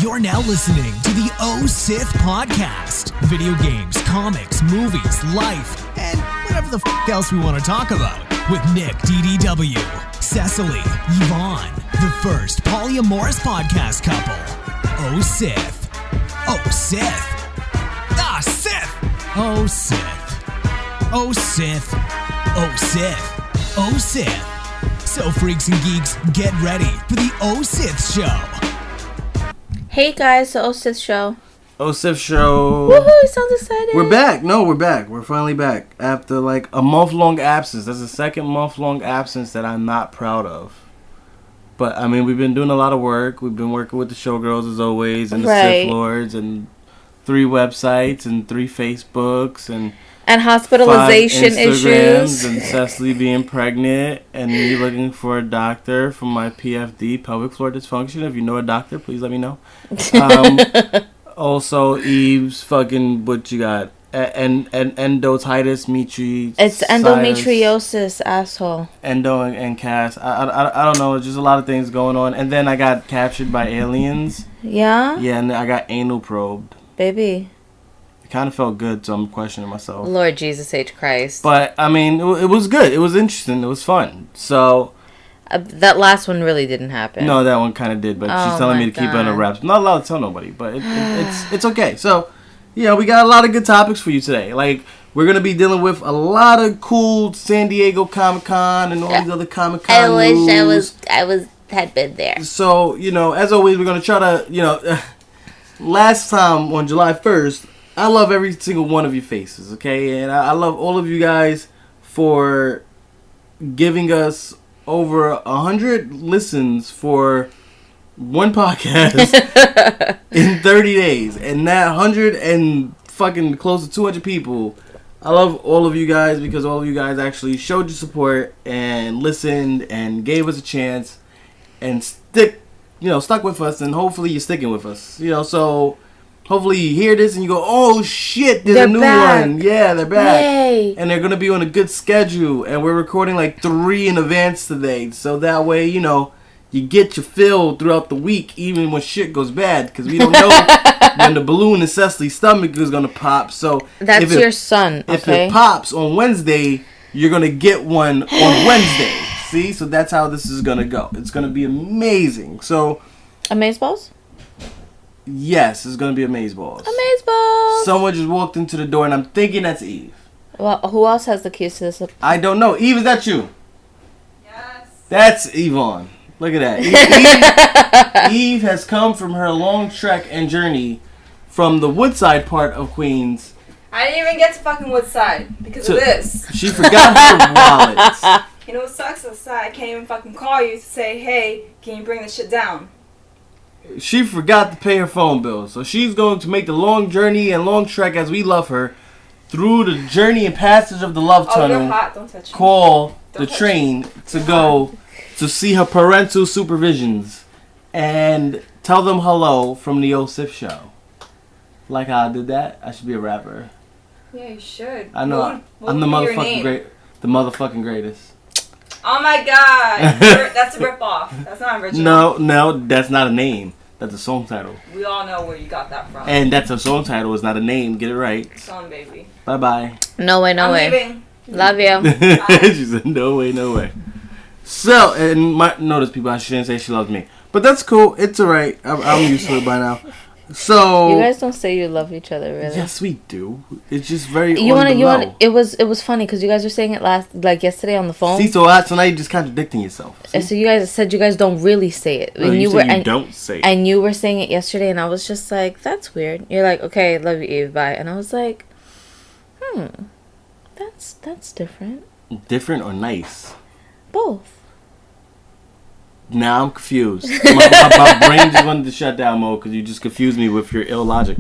You're now listening to the O Sith Podcast. Video games, comics, movies, life, and whatever the else we want to talk about. With Nick, DDW, Cecily, Yvonne, the first polyamorous podcast couple. O Sith. Oh, Sith. Ah, Sith. Oh, Sith. Oh, Sith. Oh, Sith. Oh, Sith. So, freaks and geeks, get ready for the O Sith Show. Hey guys, the O Sith Show. O Sith Show. Woohoo, sounds excited. We're back. No, we're back. We're finally back. After like a month-long absence. That's the second month-long absence that I'm not proud of. But, I mean, we've been doing a lot of work. We've been working with the Showgirls as always, and the Sith Lords, and 3 websites, and 3 Facebooks, and hospitalization 5 issues. and Cecily being pregnant, and me looking for a doctor for my PFD, pelvic floor dysfunction. If you know a doctor, please let me know. Also, Eve's fucking, what you got? Endotitis, It's endometriosis, asshole. Endo and Cass. I don't know. It's just a lot of things going on. And then I got captured by aliens. Yeah? Yeah, and I got anal probed. Baby. It kind of felt good, so I'm questioning myself. Lord Jesus H. Christ. But, I mean, it was good. It was interesting. It was fun. So... that last one really didn't happen. No, that one kind of did, but she's telling me to keep it under wraps. I'm not allowed to tell nobody, but it's okay. So, yeah, we got a lot of good topics for you today. Like, we're going to be dealing with a lot of cool San Diego Comic-Con and all these other Comic-Con news. I had been there. So, as always, we're going to try to, last time on July 1st, I love every single one of your faces, okay? And I love all of you guys for giving us over 100 listens for one podcast in 30 days. And that 100 and fucking close to 200 people, I love all of you guys because all of you guys actually showed your support and listened and gave us a chance and stuck with us, and hopefully you're sticking with us. So hopefully you hear this and you go, oh shit, there's a new one. Yeah, they're back. Yay. And they're going to be on a good schedule. And we're recording like 3 in advance today. So that way, you get your fill throughout the week, even when shit goes bad. Because we don't know when the balloon in Cecily's stomach is going to pop. So that's your son, okay? If it pops on Wednesday, you're going to get one on Wednesday. See? So that's how this is going to go. It's going to be amazing. So... Amazeballs? Yes, it's going to be Amazeballs. Amazeballs! Someone just walked into the door, and I'm thinking that's Eve. Well, who else has the keys to this? I don't know. Eve, is that you? Yes. That's Yvonne. Look at that. Eve has come from her long trek and journey from the Woodside part of Queens. I didn't even get to fucking Woodside because of this. She forgot her wallet. You know what sucks? I can't even fucking call you to say, hey, can you bring this shit down? She forgot to pay her phone bill, so she's going to make the long journey and long trek, as we love her, through the journey and passage of the love tunnel. You're hot. Don't touch me. Call the train to go to see her parental supervisions and tell them hello from the O Sith Show. Like how I did that, I should be a rapper. Yeah, you should. I know. I'm the motherfucking greatest. Oh my god, that's a ripoff. That's not original. No, that's not a name. That's a song title. We all know where you got that from. And that's a song title. It's not a name. Get it right. Song, baby. Bye-bye. No way, I'm leaving. Love you. She said, no way. So, and notice people, I shouldn't say she loves me. But that's cool. It's alright. I'm used to it by now. So... You guys don't say you love each other, really. Yes, we do. It's just very It was funny because you guys were saying it yesterday on the phone. See, so now you're just contradicting yourself. See? So you guys said you guys don't really say it. No, you don't say it. And you were saying it yesterday, and I was just like, that's weird. You're like, okay, love you, Eve, bye. And I was like, that's different. Different or nice? Both. Now I'm confused. My brain just wanted to shut down mode because you just confused me with your illogic.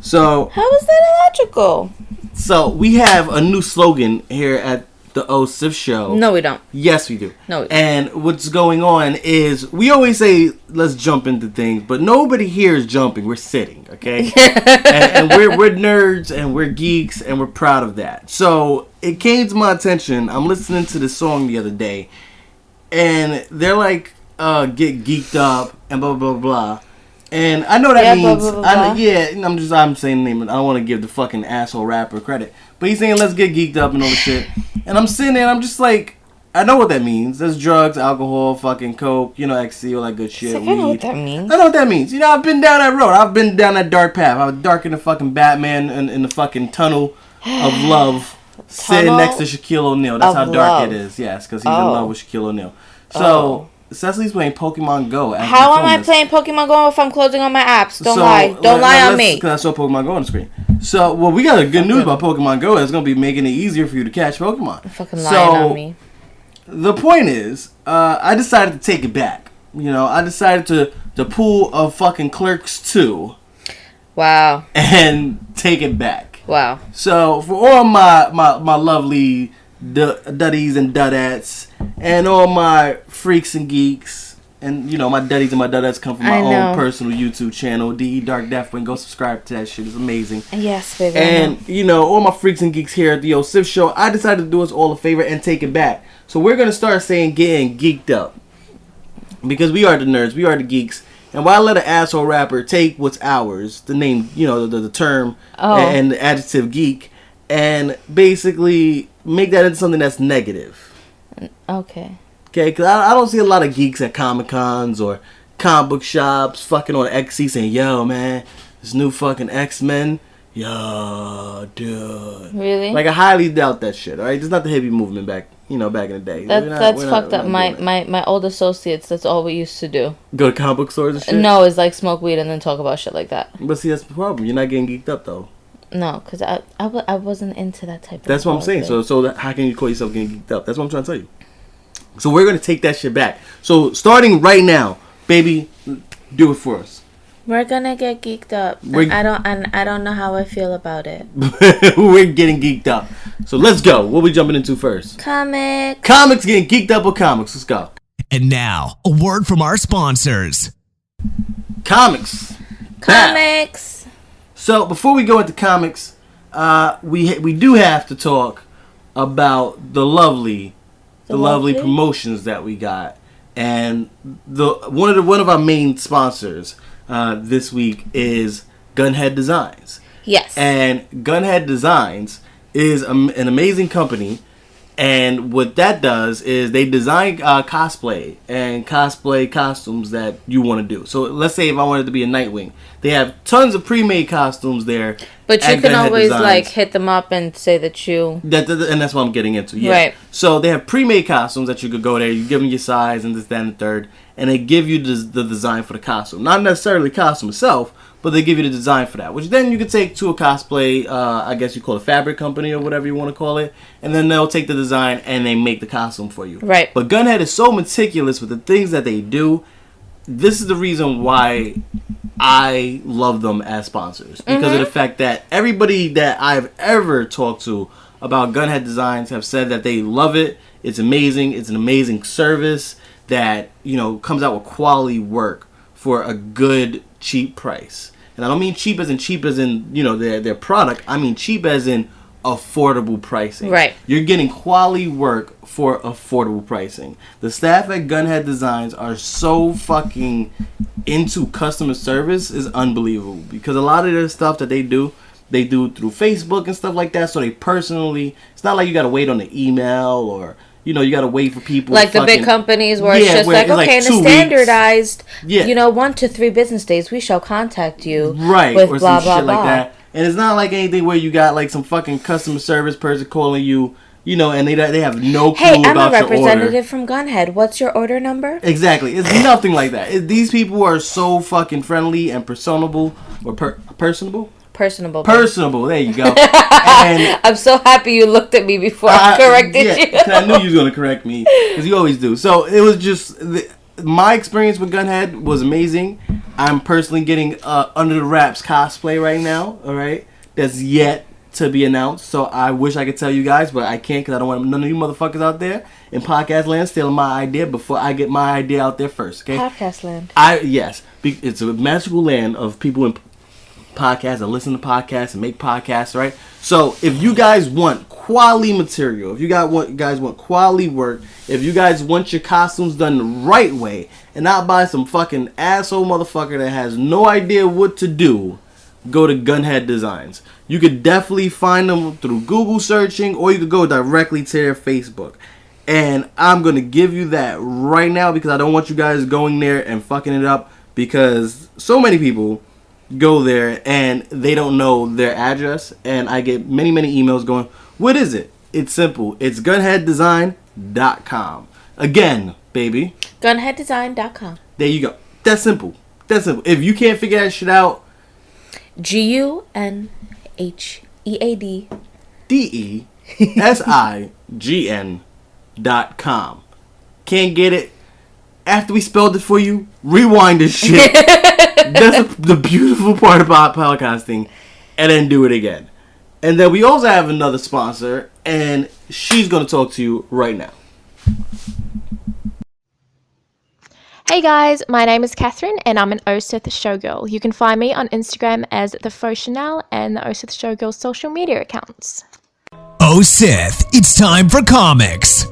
So how is that illogical? So we have a new slogan here at the O Sith Show. No, we don't. Yes, we do. No, we don't. And what's going on is we always say let's jump into things, but nobody here is jumping. We're sitting, okay? and we're nerds and we're geeks and we're proud of that. So it came to my attention. I'm listening to this song the other day, and they're like, get geeked up and blah blah blah. And I know that Yeah, means, blah, blah, blah, blah. I'm saying the name. I don't want to give the fucking asshole rapper credit, but he's saying let's get geeked up and all the shit. And I'm sitting there, and I'm just like, I know what that means. There's drugs, alcohol, fucking coke, XC, all that good shit. I know what that means. I know what that means. I've been down that road. I've been down that dark path. I was dark in the fucking Batman in the fucking tunnel of love, sitting next to Shaquille O'Neal. That's how dark it is. Yes, because he's in love with Shaquille O'Neal. So Cecily's playing Pokemon Go. How am I playing Pokemon Go if I'm closing on my apps? Don't lie. Don't lie on me. Because I saw Pokemon Go on the screen. So, we got a good news about Pokemon Go. It's going to be making it easier for you to catch Pokemon. Fucking lying on me. The point is, I decided to take it back. I decided to pull a fucking Clerks 2. Wow. And take it back. Wow. So, for all my lovely duddies and dudettes, and all my freaks and geeks, and my duddies and my dudettes come from my own personal YouTube channel, DE Dark Deathwing. Go subscribe to that shit. It's amazing. Yes, baby. And all my freaks and geeks here at the Sif Show, I decided to do us all a favor and take it back. So we're gonna start saying getting geeked up, because we are the nerds, we are the geeks. And why let an asshole rapper take what's ours, the name, the term, and the adjective geek, and basically make that into something that's negative. Okay. Okay, because I don't see a lot of geeks at Comic-Cons or comic book shops fucking on XC saying, yo, man, this new fucking X-Men, yo, dude. Really? Like, I highly doubt that shit, alright? It's not the hippie movement back in the day. That's fucked up. My old associates, that's all we used to do. Go to comic book stores and shit? No, it's like smoke weed and then talk about shit like that. But see, that's the problem. You're not getting geeked up, though. No, because I wasn't into that type of That's what I'm saying. So how can you call yourself getting geeked up? That's what I'm trying to tell you. So we're going to take that shit back. So starting right now, baby, do it for us. We're going to get geeked up. I don't know how I feel about it. We're getting geeked up. So let's go. What are we jumping into first? Comics. Comics, getting geeked up with comics. Let's go. And now, a word from our sponsors. Comics. Comics. So before we go into comics, we do have to talk about the lovely promotions that we got, and one of our main sponsors this week is Gunhead Designs. Yes. And Gunhead Designs is an amazing company, and what that does is they design cosplay and cosplay costumes that you want to do. So let's say if I wanted to be a Nightwing, they have tons of pre-made costumes there. But you can always hit them up and say that you... and that's what I'm getting into. Yeah. Right. So they have pre-made costumes that you could go there. You give them your size and this, that, and the third. And they give you the design for the costume. Not necessarily the costume itself, but they give you the design for that. Which then you can take to a cosplay, I guess you call it a fabric company or whatever you want to call it. And then they'll take the design and they make the costume for you. Right. But Gunhead is so meticulous with the things that they do. This is the reason why I love them as sponsors, because of the fact that everybody that I've ever talked to about Gunhead Designs have said that they love it. It's amazing. It's an amazing service that comes out with quality work for a good cheap price. And I don't mean cheap as in their product. I mean cheap as in affordable pricing. Right. You're getting quality work for affordable pricing. The staff at Gunhead Designs are so fucking into customer service is unbelievable, because a lot of their stuff that they do through Facebook and stuff like that. So they personally, it's not like you got to wait on the email or you got to wait for people. Like the big companies where it's just like, okay, in the standardized, 1 to 3 business days, we shall contact you. Right. With or blah, some blah, shit blah. like that. And it's not like anything where you got like some fucking customer service person calling you, and they have no clue hey, I'm about a your order. representative from Gunhead. What's your order number? Exactly. It's nothing like that. These people are so fucking friendly and personable. Or personable? Personable. There you go. And I'm so happy you looked at me before I corrected you. I knew you was going to correct me, because you always do. So it was just... my experience with Gunhead was amazing. I'm personally getting Under the Wraps cosplay right now, alright? That's yet to be announced. So I wish I could tell you guys, but I can't, because I don't want none of you motherfuckers out there in podcast land stealing my idea before I get my idea out there first, okay? Podcast land. Yes. It's a magical land of people in podcasts and listen to podcasts and make podcasts, right? So if you guys want quality material, if you guys want quality work, if you guys want your costumes done the right way and not by some fucking asshole motherfucker that has no idea what to do, go to Gunhead Designs. You could definitely find them through Google searching, or you could go directly to their Facebook. And I'm going to give you that right now because I don't want you guys going there and fucking it up, because so many people go there and they don't know their address, and I get many emails going, what is it? It's simple. It's gunheaddesign.com. Again, baby, gunheaddesign.com. there you go. That's simple. If you can't figure that shit out, GUNHEADDESIGN.com. Can't get it? After we spelled it for you, rewind this shit. That's the beautiful part about podcasting. And then do it again. And then we also have another sponsor, and she's going to talk to you right now. Hey guys, my name is Catherine and I'm an Osith Showgirl. You can find me on Instagram as The Faux Chanel and the Osith Showgirl social media accounts. Oh Sith, it's time for comics.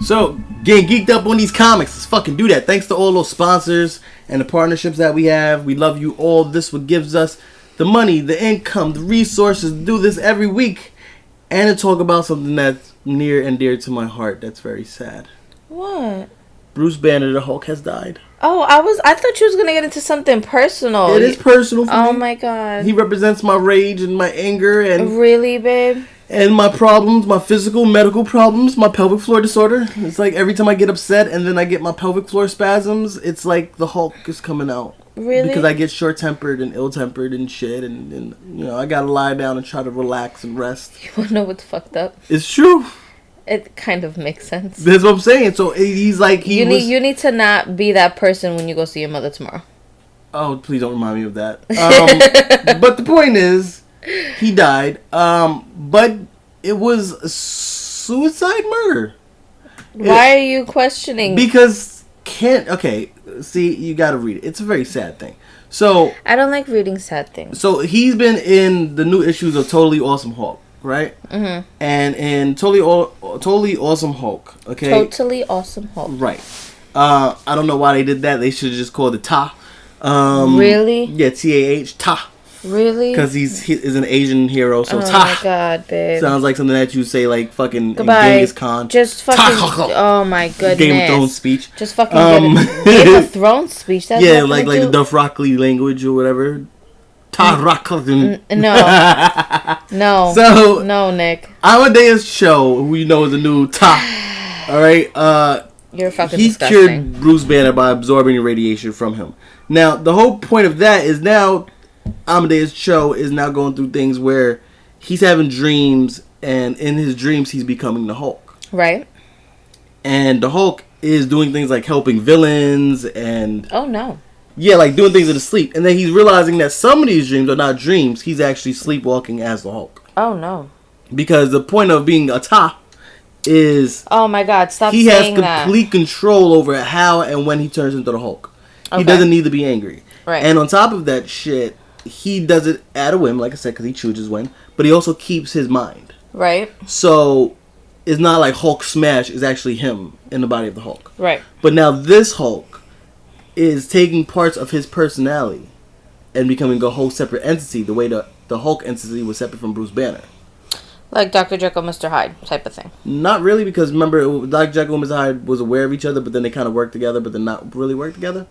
So, getting geeked up on these comics. Let's fucking do that. Thanks to all those sponsors and the partnerships that we have. We love you all. This what gives us the money, the income, the resources to do this every week. And to talk about something that's near and dear to my heart. That's very sad. What? Bruce Banner, the Hulk, has died. Oh, I thought you was gonna get into something personal. It is personal for me. Oh my god. He represents my rage and my anger and really, babe? And my problems, my physical, medical problems, my pelvic floor disorder. It's like every time I get upset and then I get my pelvic floor spasms, it's like the Hulk is coming out. Really? Because I get short-tempered and ill-tempered and shit, and you know, I gotta lie down and try to relax and rest. You wanna know what's fucked up? It's true. It kind of makes sense. That's what I'm saying. So he's like, you need to not be that person when you go see your mother tomorrow. Oh, please don't remind me of that. But the point is, he died. But it was a suicide murder. Why are you questioning? Because okay, see, you gotta read it. It's a very sad thing. So I don't like reading sad things. So he's been in the new issues of Totally Awesome Hulk, right? Mm-hmm. And in Totally Awesome Hulk, okay? Totally Awesome Hulk. Right. I don't know why they did that. They should have just called it Ta. Really? Yeah, TAH, Ta. Really? Because he is an Asian hero, so Ta. Oh my god, babe. Sounds like something that you say, like fucking Goodbye. Genghis Khan. Just fucking. Oh my goodness. Game of Thrones speech. Just fucking Game of Thrones speech. That's yeah, like the Dothraki language or whatever. Ta-rak. No. No. So no, Nick. Amadeus Cho, who you know is a new Ta. All right. You're fucking He's disgusting. cured Bruce Banner by absorbing radiation from him. Now, the whole point of that is now Amadeus Cho is now going through things where he's having dreams, and in his dreams he's becoming the Hulk. Right. And the Hulk is doing things like helping villains and... Oh, no. Yeah, like doing things in his sleep. And then he's realizing that some of these dreams are not dreams. He's actually sleepwalking as the Hulk. Oh, no. Because the point of being a Ta is... Oh, my God. Stop saying that. He has complete control over how and when he turns into the Hulk. Okay. He doesn't need to be angry. Right. And on top of that shit, he does it at a whim, like I said, because he chooses when. But he also keeps his mind. Right. So it's not like Hulk smash is actually him in the body of the Hulk. Right. But now this Hulk is taking parts of his personality and becoming a whole separate entity, the way the Hulk entity was separate from Bruce Banner. Like Dr. Jekyll, Mr. Hyde type of thing. Not really, because remember, Dr. Jekyll and Mr. Hyde was aware of each other, but then they kind of worked together, but then not really worked together.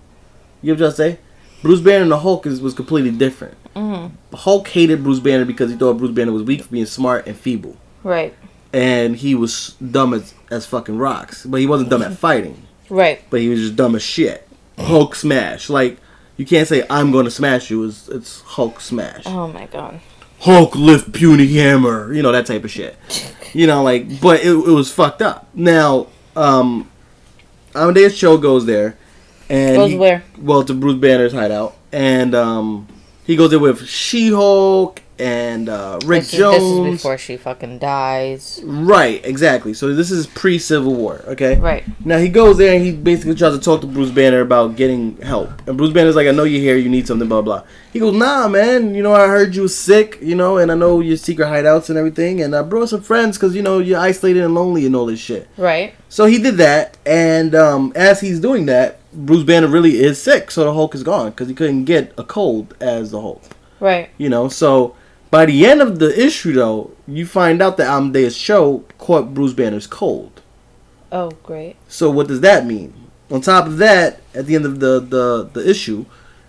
You know what I'm trying to say? Bruce Banner and the Hulk was completely different. Mm-hmm. Hulk hated Bruce Banner because he thought Bruce Banner was weak for being smart and feeble. Right. And he was dumb as fucking rocks. But he wasn't dumb at fighting. Right. But he was just dumb as shit. Hulk smash. Like, you can't say, I'm going to smash you. It's Hulk smash. Oh, my God. Hulk lift puny hammer. You know, that type of shit. You know, like, but it was fucked up. Now, Amadeus Cho goes there. And where? Well, to Bruce Banner's hideout. And he goes there with She-Hulk and Rick Jones. This is before she fucking dies. Right, exactly. So this is pre-Civil War, okay? Right. Now he goes there and he basically tries to talk to Bruce Banner about getting help. And Bruce Banner's like, I know you're here, you need something, blah, blah. He goes, nah, man, you know, I heard you were sick, you know, and I know your secret hideouts and everything, and I brought some friends because, you know, you're isolated and lonely and all this shit. Right. So he did that, and as he's doing that, Bruce Banner really is sick, so the Hulk is gone because he couldn't get a cold as the Hulk. Right. You know, so by the end of the issue, though, you find out that Amadeus Cho caught Bruce Banner's cold. Oh, great. So what does that mean? On top of that, at the end of the issue,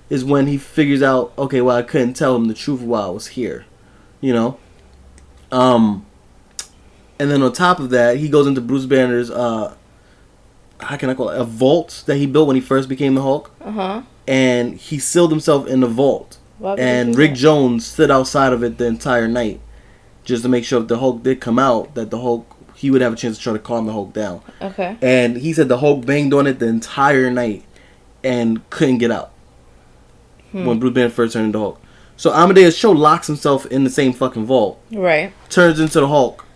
is when he figures out, okay, well, I couldn't tell him the truth while I was here. You know? And then on top of that, he goes into Bruce Banner's, how can I call it, a vault that he built when he first became the Hulk. Uh-huh. And he sealed himself in the vault. And Rick Jones stood outside of it the entire night just to make sure if the Hulk did come out, that the Hulk, he would have a chance to try to calm the Hulk down. Okay. And he said the Hulk banged on it the entire night and couldn't get out when Bruce Banner first turned into Hulk. So Amadeus Cho locks himself in the same fucking vault. Right. Turns into the Hulk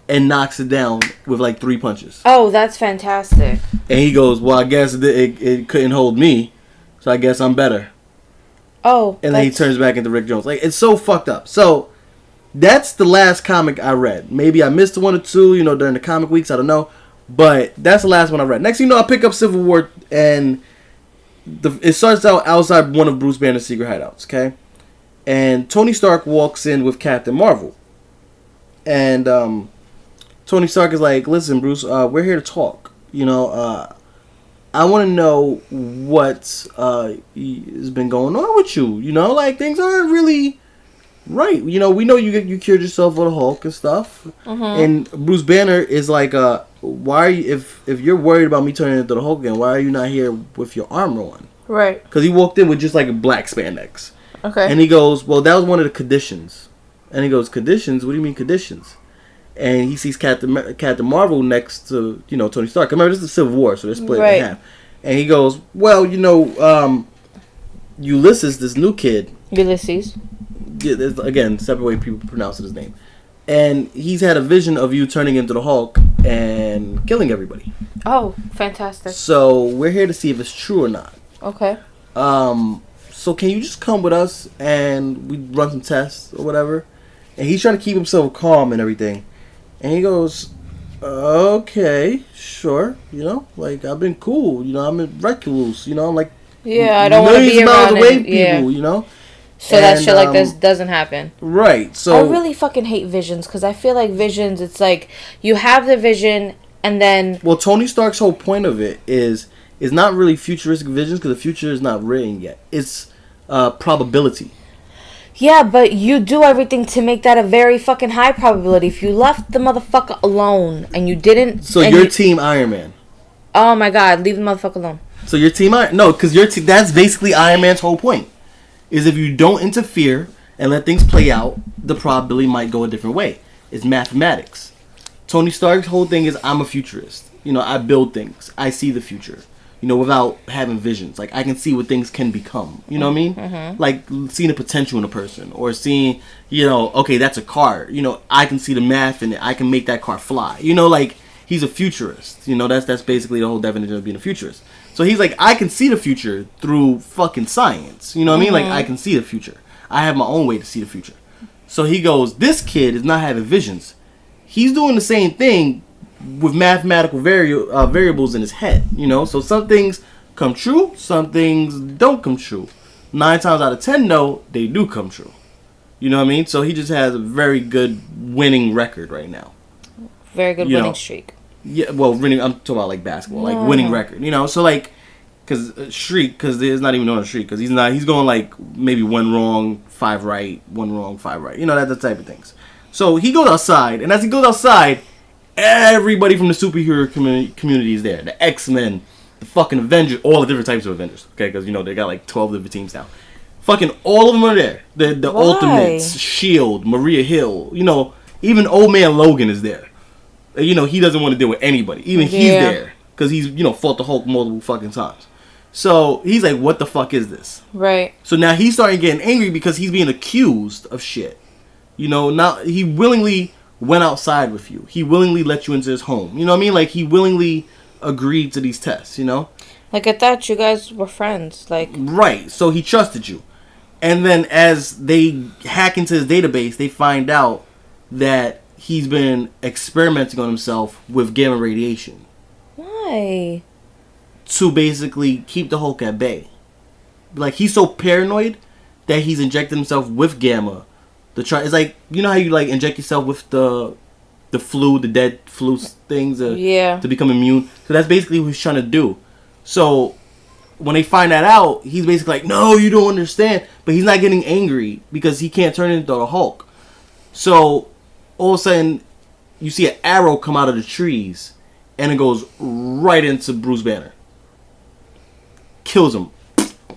and knocks it down with like 3 punches. Oh, that's fantastic. And he goes, well, I guess it couldn't hold me, so I guess I'm better. Oh. And then he turns back into Rick Jones. Like, it's so fucked up. So, that's the last comic I read. Maybe I missed one or two, you know, during the comic weeks. I don't know. But that's the last one I read. Next thing you know, I pick up Civil War, and it starts out outside one of Bruce Banner's secret hideouts, okay? And Tony Stark walks in with Captain Marvel. And Tony Stark is like, listen, Bruce, we're here to talk. You know, I want to know what has been going on with you. You know, like, things aren't really right. You know, we know you cured yourself of the Hulk and stuff. And Bruce Banner is like, why are you, if you're worried about me turning into the Hulk again, why are you not here with your armor on? Right. Because he walked in with just like a black spandex. Okay. And he goes, well, that was one of the conditions. And he goes, conditions? What do you mean conditions? And he sees Captain Marvel next to, you know, Tony Stark. Remember, this is the Civil War, so they're split in half. And he goes, well, you know, Ulysses, this new kid. Ulysses. Yeah, again, separate way people pronounce his name. And he's had a vision of you turning into the Hulk and killing everybody. Oh, fantastic. So we're here to see if it's true or not. Okay. So can you just come with us and we run some tests or whatever? And he's trying to keep himself calm and everything. And he goes, okay, sure. You know, like, I've been cool. You know, I'm in Recluse. You know, I'm like, yeah, I don't want to be around people, you know? So that shit like this doesn't happen. Right. So I really fucking hate visions because I feel like visions, it's like you have the vision and then... Well, Tony Stark's whole point of it is not really futuristic visions because the future is not written yet. It's probability. Yeah, but you do everything to make that a very fucking high probability. If you left the motherfucker alone and you didn't... So you're Team Iron Man. Oh my God, leave the motherfucker alone. So you're Team Iron... No, because that's basically Iron Man's whole point. Is if you don't interfere and let things play out, the probability might go a different way. It's mathematics. Tony Stark's whole thing is, I'm a futurist. You know, I build things. I see the future. You know, without having visions. Like, I can see what things can become. You know what I mean? Mm-hmm. Like, seeing the potential in a person. Or seeing, you know, okay, that's a car. You know, I can see the math in it. I can make that car fly. You know, like, he's a futurist. You know, that's basically the whole definition of being a futurist. So he's like, I can see the future through fucking science. You know what I mean? Like, I can see the future. I have my own way to see the future. So he goes, this kid is not having visions. He's doing the same thing with mathematical variables in his head. You know? So some things come true. Some things don't come true. 9 times out of 10, though, they do come true. You know what I mean? So he just has a very good winning record right now. Very good winning streak. Yeah, well, winning. I'm talking about like basketball, like winning record. You know, so like, because there's not even on a streak, because he's going like maybe 1 wrong, 5 right, 1 wrong, 5 right. You know, that type of things. So he goes outside, and as he goes outside, everybody from the superhero community is there. The X-Men, the fucking Avengers, all the different types of Avengers. Okay, because you know they got like 12 different teams now. Fucking all of them are there. The Ultimates, Shield, Maria Hill. You know, even Old Man Logan is there. You know, he doesn't want to deal with anybody. Even he's there. Because he's, you know, fought the Hulk multiple fucking times. So, he's like, what the fuck is this? Right. So now he's starting getting angry because he's being accused of shit. Not he willingly went outside with you. He willingly let you into his home. You know what I mean? Like, he willingly agreed to these tests, Like, I thought you guys were friends. Like, Right. So he trusted you. And then as they hack into his database, they find out that he's been experimenting on himself with gamma radiation why? to basically keep the Hulk at bay. Like, he's so paranoid that he's injected himself with gamma. It's like, how you like inject yourself with the flu, the dead flu things to become immune. So that's basically what he's trying to do. So when they find that out, he's basically like, no, you don't understand. But he's not getting angry because he can't turn into the Hulk. So all of a sudden, you see an arrow come out of the trees, and it goes right into Bruce Banner. Kills him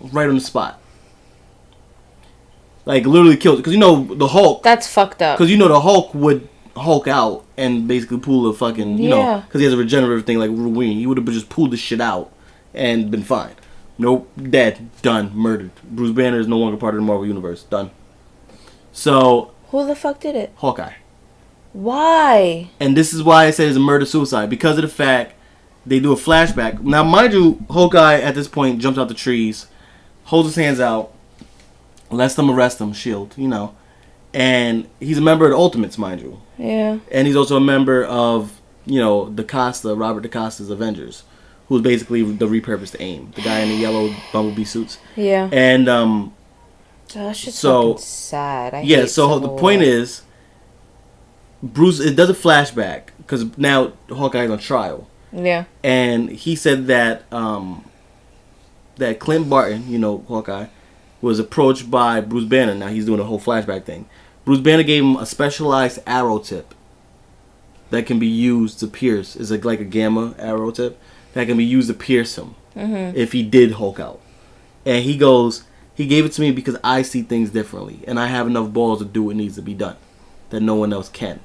right on the spot. Like, literally kills it. Because the Hulk... That's fucked up. Because the Hulk would Hulk out and basically pull the fucking... Because he has a regenerative thing like Wolverine. He would have just pulled the shit out and been fine. Nope. Dead. Done. Murdered. Bruce Banner is no longer part of the Marvel Universe. Done. So... Who the fuck did it? Hawkeye. Why? And this is why I said it's a murder-suicide. Because of the fact they do a flashback. Now, mind you, Hawkeye at this point jumps out the trees, holds his hands out, lets them arrest him, S.H.I.E.L.D., And he's a member of the Ultimates, mind you. Yeah. And he's also a member of, Robert DaCosta's Avengers, who's basically the repurposed AIM, the guy in the yellow Bumblebee suits. Yeah. And, that's just fucking sad. So the point is, Bruce, it does a flashback, because now Hawkeye's on trial. Yeah. And he said that, that Clint Barton, Hawkeye, was approached by Bruce Banner. Now he's doing a whole flashback thing. Bruce Banner gave him a specialized arrow tip that can be used to pierce. It's like a gamma arrow tip that can be used to pierce him if he did Hulk out. And he goes, he gave it to me because I see things differently, and I have enough balls to do what needs to be done that no one else can.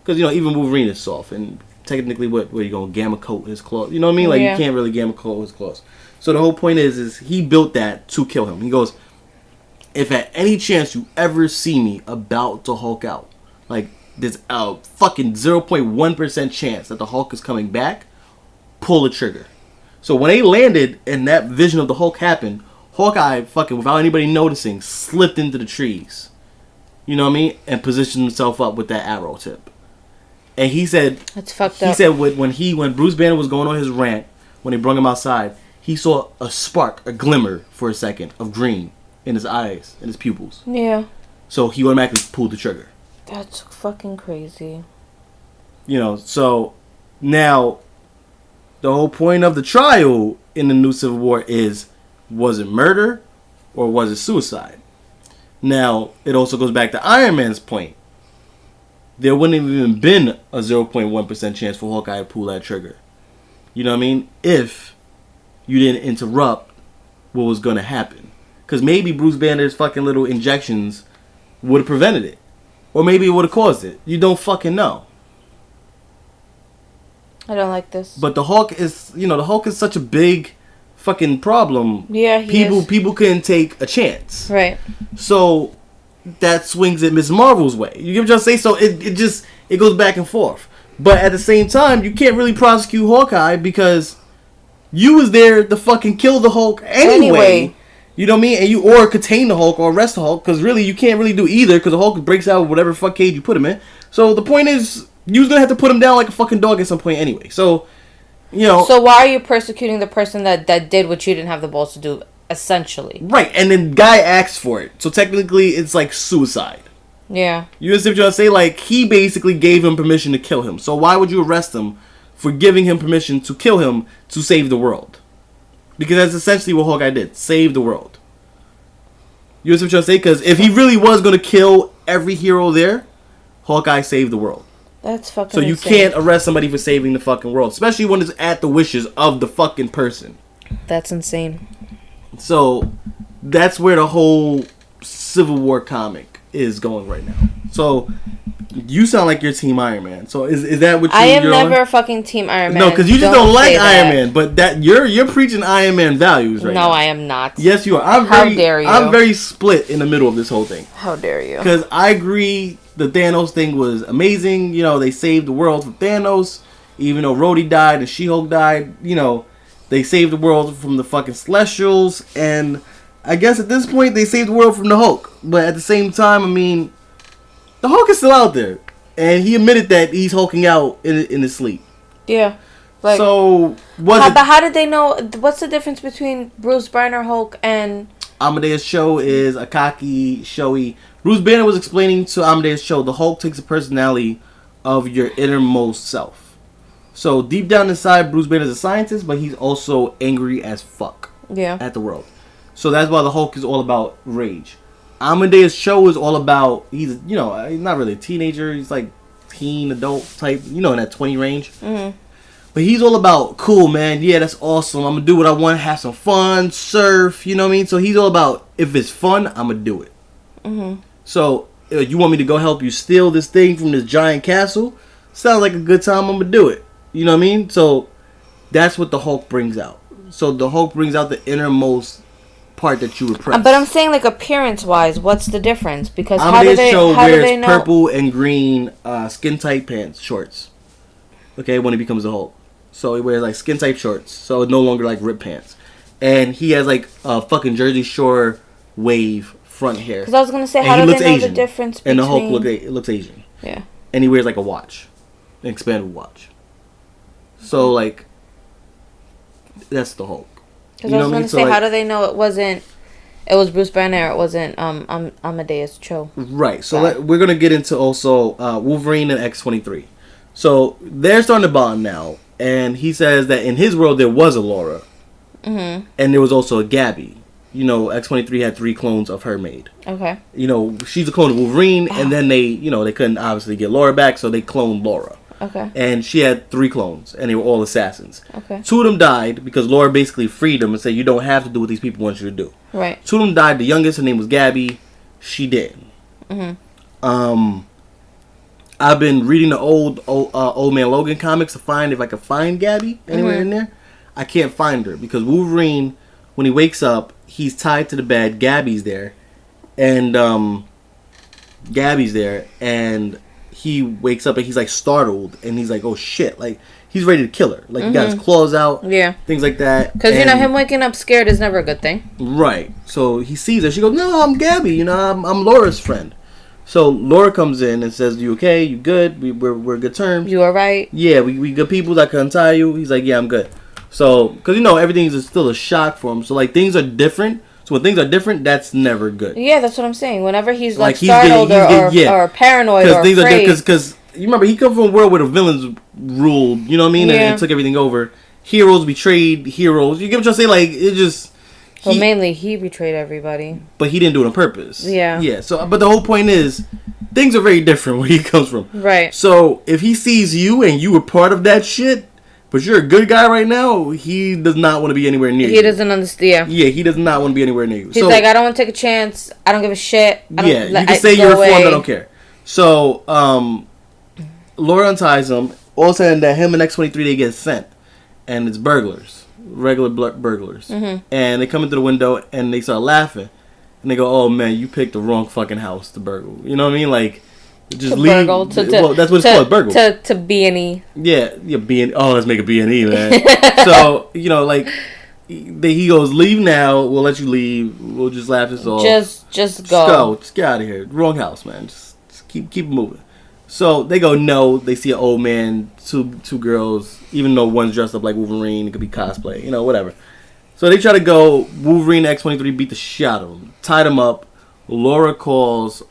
Because even Wolverine is soft, and technically, what are you going to gamma coat his claws? You know what I mean? Like, you can't really gamma coat his claws. So the whole point is he built that to kill him. He goes, if at any chance you ever see me about to Hulk out, like, there's a fucking 0.1% chance that the Hulk is coming back, pull the trigger. So when they landed and that vision of the Hulk happened, Hawkeye, fucking without anybody noticing, slipped into the trees. You know what I mean? And positioned himself up with that arrow tip. And he said, that's fucked up. He said when Bruce Banner was going on his rant, when they brought him outside, he saw a spark, a glimmer for a second of green in his eyes, in his pupils. Yeah. So he automatically pulled the trigger. That's fucking crazy. So now the whole point of the trial in the new Civil War is, was it murder or was it suicide? Now, it also goes back to Iron Man's point. There wouldn't have even been a 0.1% chance for Hawkeye to pull that trigger. You know what I mean? If you didn't interrupt what was going to happen. Because maybe Bruce Banner's fucking little injections would have prevented it. Or maybe it would have caused it. You don't fucking know. I don't like this. But the Hulk is, the Hulk is such a big fucking problem. Yeah, people couldn't take a chance. Right. So that swings it Ms. Marvel's way. You can just say so. It goes back and forth. But at the same time, you can't really prosecute Hawkeye because you was there to fucking kill the Hulk anyway. You know what I mean? And you or contain the Hulk or arrest the Hulk, because really you can't really do either, because the Hulk breaks out of whatever fuck cage you put him in. So the point is, you was gonna have to put him down like a fucking dog at some point anyway. So, So why are you persecuting the person that did what you didn't have the balls to do, essentially? Right, and then guy asked for it. So technically it's like suicide. Yeah. You understand what you're trying to say? Like, he basically gave him permission to kill him. So why would you arrest him for giving him permission to kill him to save the world? Because that's essentially what Hawkeye did. Save the world. You understand what you're trying to say? Because if he really was going to kill every hero there, Hawkeye saved the world. That's fucking So you insane. can't arrest somebody for saving the fucking world. Especially when it's at the wishes of the fucking person. That's insane. So that's where the whole Civil War comic is going right now. So you sound like you're Team Iron Man. So is that what I am you're never on? a fucking Team Iron Man. No, because you just don't like say Iron that. Man. But that you're preaching Iron Man values right now. No, I am not. Yes, you are. How dare you? I'm very split in the middle of this whole thing. How dare you? Because I agree the Thanos thing was amazing. You know, they saved the world from Thanos, even though Rhodey died and She-Hulk died. You know, they saved the world from the fucking Celestials, and I guess at this point they saved the world from the Hulk. But at the same time, I mean, the Hulk is still out there, and he admitted that he's hulking out in his sleep. Yeah. Like, so but how did they know? What's the difference between Bruce Banner Hulk and Amadeus Cho is Akaki Shoei? Bruce Banner was explaining to Amadeus Cho the Hulk takes the personality of your innermost self. So deep down inside, Bruce Banner is a scientist, but he's also angry as fuck at the world. So that's why the Hulk is all about rage. Amadeus Cho is all about, he's not really a teenager. He's like teen, adult type, in that 20 range. Mm-hmm. But he's all about, cool, man. Yeah, that's awesome. I'm going to do what I want, have some fun, surf, you know what I mean? So he's all about, if it's fun, I'm going to do it. Mm-hmm. So you want me to go help you steal this thing from this giant castle? Sounds like a good time. I'm going to do it. You know what I mean? So that's what the Hulk brings out. So the Hulk brings out the innermost part that you repress. But I'm saying, like, appearance-wise, what's the difference? Because Amadeus Cho wears purple and green skin-tight pants, shorts. Okay, when he becomes a Hulk. So he wears, like, skin-tight shorts. So it's no longer, like, ripped pants. And he has, like, a fucking Jersey Shore wave front hair. Because I was going to say, how do they know the difference between... And the Hulk looks Asian. Yeah. And he wears, like, a watch. An expandable watch. So, like, that's the Hulk. Because I was going to say, how do they know it was Bruce Banner, it wasn't Amadeus Cho? Right. So we're going to get into also Wolverine and X-23. So they're starting to bond now. And he says that in his world there was a Laura. Mm-hmm. And there was also a Gabby. X-23 had 3 clones of her made. Okay. She's a clone of Wolverine. And then they couldn't obviously get Laura back. So they cloned Laura. Okay. And she had 3 clones, and they were all assassins. Okay. 2 of them died because Laura basically freed them and said, you don't have to do what these people want you to do. Right. 2 of them died. The youngest, her name was Gabby. She didn't. Mm-hmm. I've been reading the Old Man Logan comics to find if I could find Gabby anywhere in there. I can't find her because Wolverine, when he wakes up, he's tied to the bed. Gabby's there. And he wakes up and he's like startled and he's like, oh shit, like he's ready to kill her, like he got his claws out, things like that, because him waking up scared is never a good thing, right? So he sees her, she goes, no, I'm Gabby, I'm Laura's friend. So Laura comes in and says, you okay, you good, we're good terms, you alright, yeah, we good people, I can untie you. He's like, yeah, I'm good. So because everything's still a shock for him, so like things are different. So when things are different, that's never good. Yeah, that's what I'm saying. Whenever he's like startled or paranoid or things afraid. Because you remember, he comes from a world where the villains ruled, you know what I mean? And took everything over. Heroes betrayed heroes. You get what I'm saying? Like, it just... mainly he betrayed everybody. But he didn't do it on purpose. Yeah. Yeah, so, but the whole point is, things are very different where he comes from. Right. So if he sees you and you were part of that shit... But you're a good guy right now, he does not want to be anywhere near you. He doesn't understand. Yeah, he does not want to be anywhere near you. He's like, I don't want to take a chance. I don't give a shit. You can say you're reformed, I don't care. So, Laura unties him. All of a sudden, that him and X-23, they get sent. And it's burglars. Regular burglars. Mm-hmm. And they come into the window and they start laughing. And they go, oh man, you picked the wrong fucking house to burgle. You know what I mean? Like... Just leave. Burgle, well, that's what it's called, burgle. To B&E. Yeah, B&E. Oh, let's make a B&E, man. So, like, he goes, leave now. We'll let you leave. We'll just laugh this off. Just go. Just get out of here. Wrong house, man. Just keep moving. So they go, no. They see an old man, two girls. Even though one's dressed up like Wolverine, it could be cosplay. Whatever. So they try to go. Wolverine and X-23 beat the shit out of him. Tied him up. Laura calls...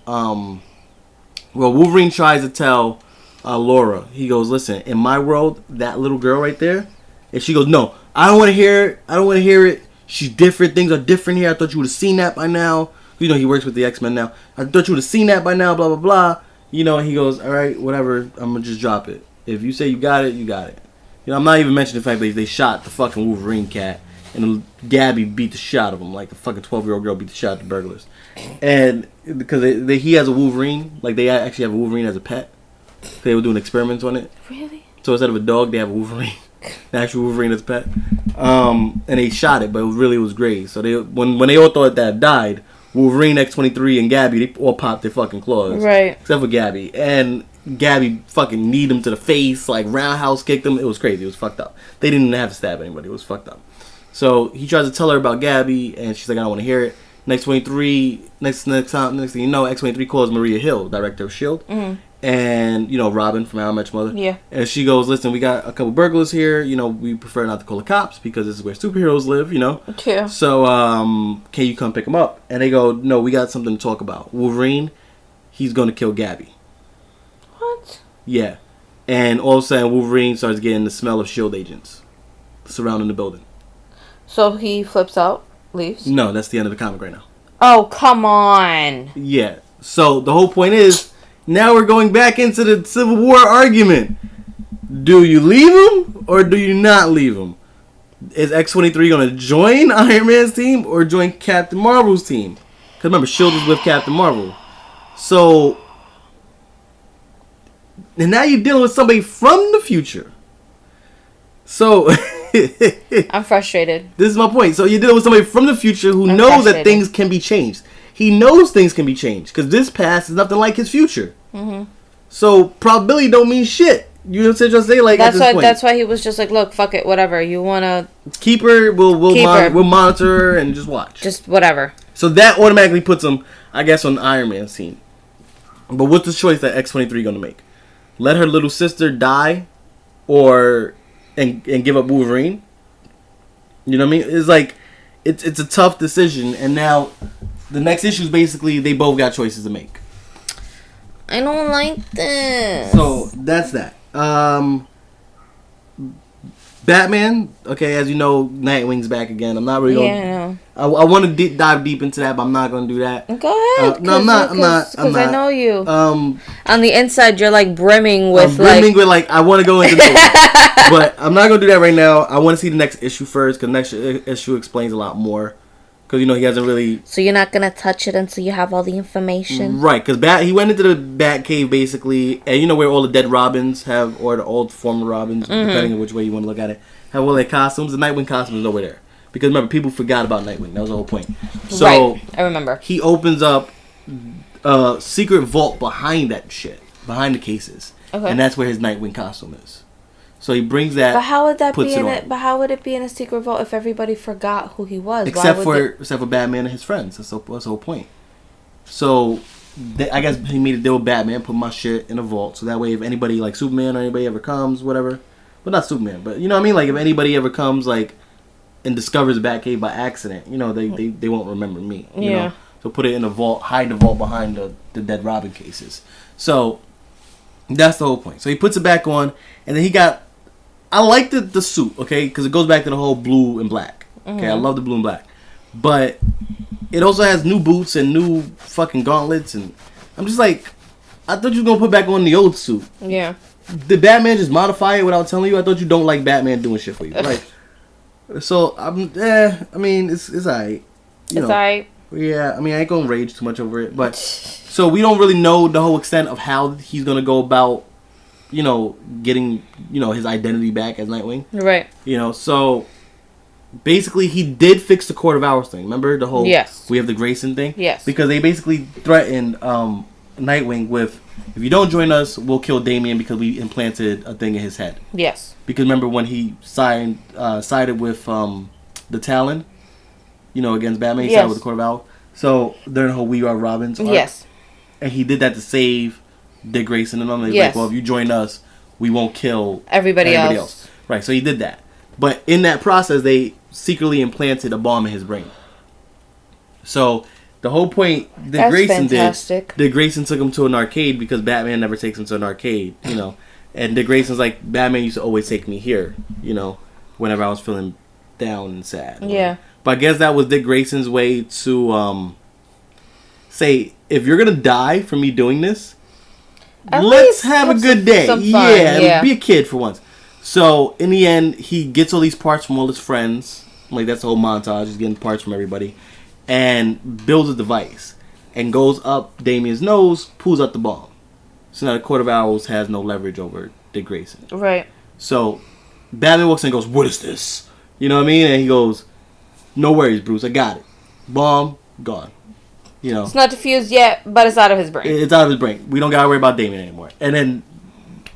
Well, Wolverine tries to tell Laura. He goes, listen, in my world, that little girl right there, and she goes, no, I don't want to hear it. I don't want to hear it. She's different. Things are different here. I thought you would have seen that by now. He works with the X-Men now. I thought you would have seen that by now, blah, blah, blah. And he goes, all right, whatever. I'm going to just drop it. If you say you got it, you got it. I'm not even mentioning the fact that they shot the fucking Wolverine cat. And Gabby beat the shit out of him. Like the fucking 12-year-old girl beat the shit out of the burglars. And because he has a Wolverine. Like they actually have a Wolverine as a pet. They were doing experiments on it. Really? So instead of a dog, they have a Wolverine. An actual Wolverine as a pet. And they shot it, but it really was great. So when they all thought that died, Wolverine, X-23, and Gabby, they all popped their fucking claws. Right. Except for Gabby. And Gabby fucking kneed him to the face, like roundhouse kicked him. It was crazy. It was fucked up. They didn't even have to stab anybody. It was fucked up. So he tries to tell her about Gabby, and she's like, I don't want to hear it. Next thing you know, X-23 calls Maria Hill, director of S.H.I.E.L.D. Mm-hmm. And, you know, Robin from How I Met Your Mother. Yeah. And she goes, listen, we got a couple burglars here. You know, we prefer not to call the cops because this is where superheroes live, you know. Yeah. So, can you come pick them up? And they go, no, we got something to talk about. Wolverine, he's going to kill Gabby. What? Yeah. And all of a sudden, Wolverine starts getting the smell of S.H.I.E.L.D. agents surrounding the building. So he flips out, leaves? No, that's the end of the comic right now. Oh, come on. Yeah. So, the whole point is, now we're going back into the Civil War argument. Do you leave him or do you not leave him? Is X-23 going to join Iron Man's team or join Captain Marvel's team? Because remember, S.H.I.E.L.D. is with Captain Marvel. So, and now you're dealing with somebody from the future. So, I'm frustrated. this is my point. So, you're dealing with somebody from the future who knows that frustrated. things can be changed. He knows things can be changed because this past is nothing like his future. Mm-hmm. So probability don't mean shit. You know what I'm saying? Like That's at this why. point. That's why he was just like, look, fuck it, whatever. You wanna Keep her. We'll Keep her. we'll monitor her and just watch. just whatever. So that automatically puts him, I guess, on Iron Man's team. But what's the choice that X-23 gonna make? Let her little sister die, or and give up Wolverine? You know what I mean? It's like it's a tough decision, and now the next issue is basically they both got choices to make. I don't like this. So that's that. Batman. Okay, as you know, Nightwing's back again. I'm not really gonna. Yeah, I want to dive deep into that, but I'm not gonna do that. go ahead. No, I'm not. Because I know you. Um, On the inside, you're like brimming with I'm brimming like. with like I want to go into this, but I'm not gonna do that right now. I want to see the next issue first because next issue explains a lot more. Because you know he hasn't really. So you're not gonna touch it until you have all the information. Right, because he went into the Bat Cave basically, and you know where all the dead Robins have, or the old former Robins, depending on which way you want to look at it, have all their costumes. The Nightwing costume is nowhere there. Because remember, people forgot about Nightwing. That was the whole point. So Right, I remember. he opens up a secret vault behind that shit, behind the cases, Okay. and that's where his Nightwing costume is. So he brings that. But how would that puts be in on. it? But how would it be in a secret vault if everybody forgot who he was? Except Why would for Batman and his friends. That's the whole point. So I guess he made a deal with Batman, put my shit in a vault, so that way if anybody like Superman or anybody ever comes, whatever, but not Superman, but you know what I mean. Like if anybody ever comes like and discovers the Batcave by accident, you know they won't remember me. You Yeah. know? So put it in a vault, hide the vault behind the dead Robin cases. So that's the whole point. So he puts it back on, and then he got. I like the suit, okay, because it goes back to the whole blue and black. Okay, I love the blue and black, but it also has new boots and new fucking gauntlets, and I'm just like, I thought you were gonna put back on the old suit. Yeah. Did Batman just modify it without telling you? I thought you don't like Batman doing shit for you, like. So I mean it's alright. It's alright. Yeah, I mean I ain't gonna rage too much over it, but so we don't really know the whole extent of how he's gonna go about. You know, getting, you know, his identity back as Nightwing. Right. You know, so basically he did fix the Court of Owls thing. Remember the whole Yes. we have the Grayson thing? Yes. Because they basically threatened Nightwing with, if you don't join us, we'll kill Damian because we implanted a thing in his head. Yes. Because remember when he sided with the Talon, you know, against Batman, he sided with the Court of Owls. So during the whole We Are Robins arc, Yes. and he did that to save Dick Grayson and them. They're Yes. like, well, if you join us, we won't kill Everybody else. Right, so he did that. But in that process, they secretly implanted a bomb in his brain. So the whole point Dick That's Grayson fantastic. Dick Grayson took him to an arcade because Batman never takes him to an arcade, you know. And Dick Grayson's like, Batman used to always take me here, you know, whenever I was feeling down and sad. Yeah. But I guess that was Dick Grayson's way to say, if you're going to die for me doing this, At let's least have a have good day. some fun, Yeah, yeah. be a kid for once. So in the end, he gets all these parts from all his friends. Like that's the whole montage. He's getting parts from everybody, and builds a device, and goes up Damian's nose, pulls out the bomb. So now the Court of Owls has no leverage over Dick Grayson. Right. So Batman walks in and goes, "What is this?" You know what I mean? And he goes, "No worries, Bruce. I got it. Bomb gone." You know, It's not diffused yet, but it's out of his brain. it's out of his brain. We don't gotta worry about Damien anymore. And then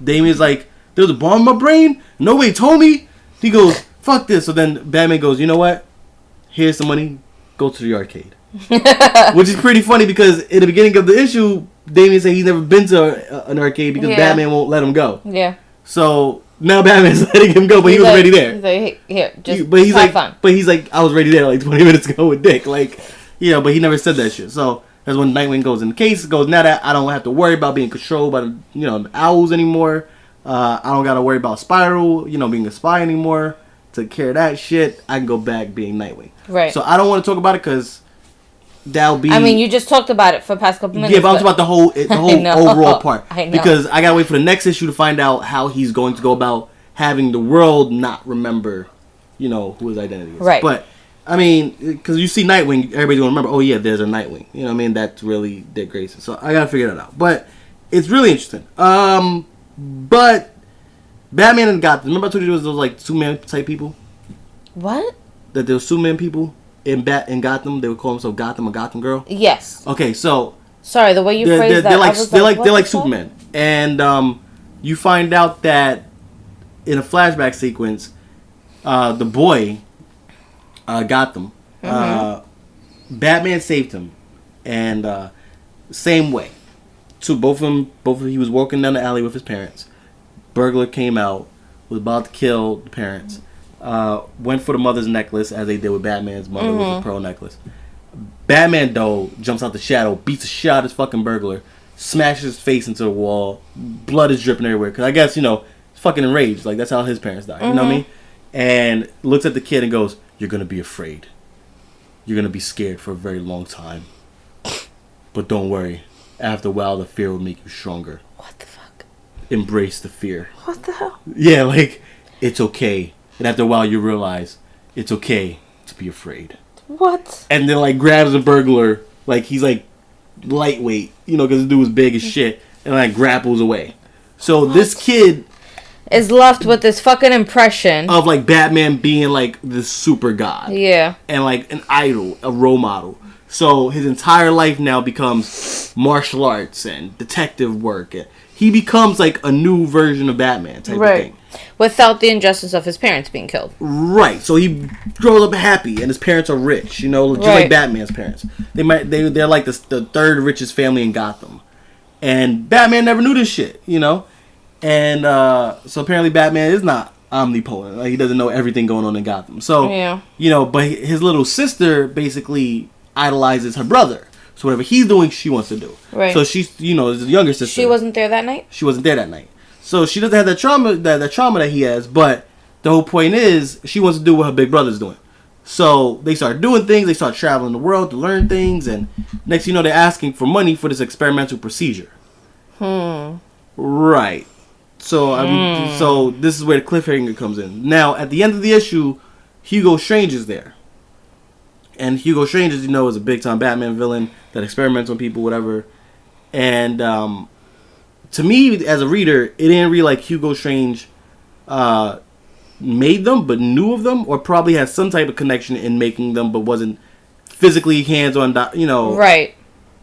Damien's like, "There's a bomb in my brain. Nobody told me." He goes, "Fuck this." So then Batman goes, "You know what? Here's some money. Go to the arcade." Which is pretty funny because in the beginning of the issue, Damien said he's never been to an arcade because Batman won't let him go. Yeah. So now Batman's letting him go, but he was already there. He's like, "Hey, here, just But he's have like, fun." but he's like, I was already there like 20 minutes ago with Dick. Like, you know, but he never said that shit. So that's when Nightwing goes in the case. Goes, now that I don't have to worry about being controlled by the, the owls anymore. I don't gotta worry about Spiral, being a spy anymore. Took care of that shit. I can go back being Nightwing. Right. So I don't want to talk about it because that'll be. I mean, you just talked about it for the past couple minutes. Yeah, but I'm talking about the whole overall part. I know. Because I gotta wait for the next issue to find out how he's going to go about having the world not remember, who his identity is. Right. But I mean, because you see Nightwing, everybody's gonna remember. Oh yeah, there's a Nightwing. You know what I mean? That's really Dick Grayson. So I gotta figure that out. But it's really interesting. But Batman and Gotham. Remember I told you there was those like Superman type people? What? That there was Superman people in Gotham. They would call themselves Gotham or Gotham Girl. Yes. Okay, so Sorry, the way you phrased that, they're like I was they're like, like they're what like the fuck? Superman, and you find out that in a flashback sequence, the boy Gotham, Batman saved him, and same way. So both of them, he was walking down the alley with his parents. Burglar came out, was about to kill the parents. Went for the mother's necklace as they did with Batman's mother with the pearl necklace. Batman though jumps out the shadow, beats a shot at his fucking burglar, smashes his face into the wall. Blood is dripping everywhere because I guess he's fucking enraged. Like that's how his parents died. You know what I mean? And looks at the kid and goes, "You're gonna be afraid. You're gonna be scared for a very long time. But don't worry. After a while, the fear will make you stronger. What the fuck? Embrace the fear." What the hell? Yeah, like it's okay. And after a while, you realize it's okay to be afraid. What? And then like grabs the burglar, like he's like lightweight, because the dude was big as shit, and like grapples away. So this kid Is left with this fucking impression of like Batman being like the super god, Yeah. and like an idol, a role model. So his entire life now becomes martial arts and detective work. He becomes like a new version of Batman type of thing. Without the injustice of his parents being killed. Right. So he grows up happy, and his parents are rich. Just like Batman's parents. They're like the third richest family in Gotham, and Batman never knew this shit. And so apparently Batman is not omnipotent. Like he doesn't know everything going on in Gotham. So but his little sister basically idolizes her brother. So whatever he's doing, she wants to do. Right. So she's the younger sister. She wasn't there that night? She wasn't there that night. So she doesn't have that trauma that he has, but the whole point is she wants to do what her big brother's doing. So they start doing things, they start traveling the world to learn things, and next they're asking for money for this experimental procedure. Right. So so this is where the cliffhanger comes in. Now at the end of the issue, Hugo Strange is there. And Hugo Strange, as you know, is a big time Batman villain that experiments on people, whatever. And to me, as a reader, it didn't read like Hugo Strange made them, but knew of them, or probably had some type of connection in making them, but wasn't physically hands-on, right,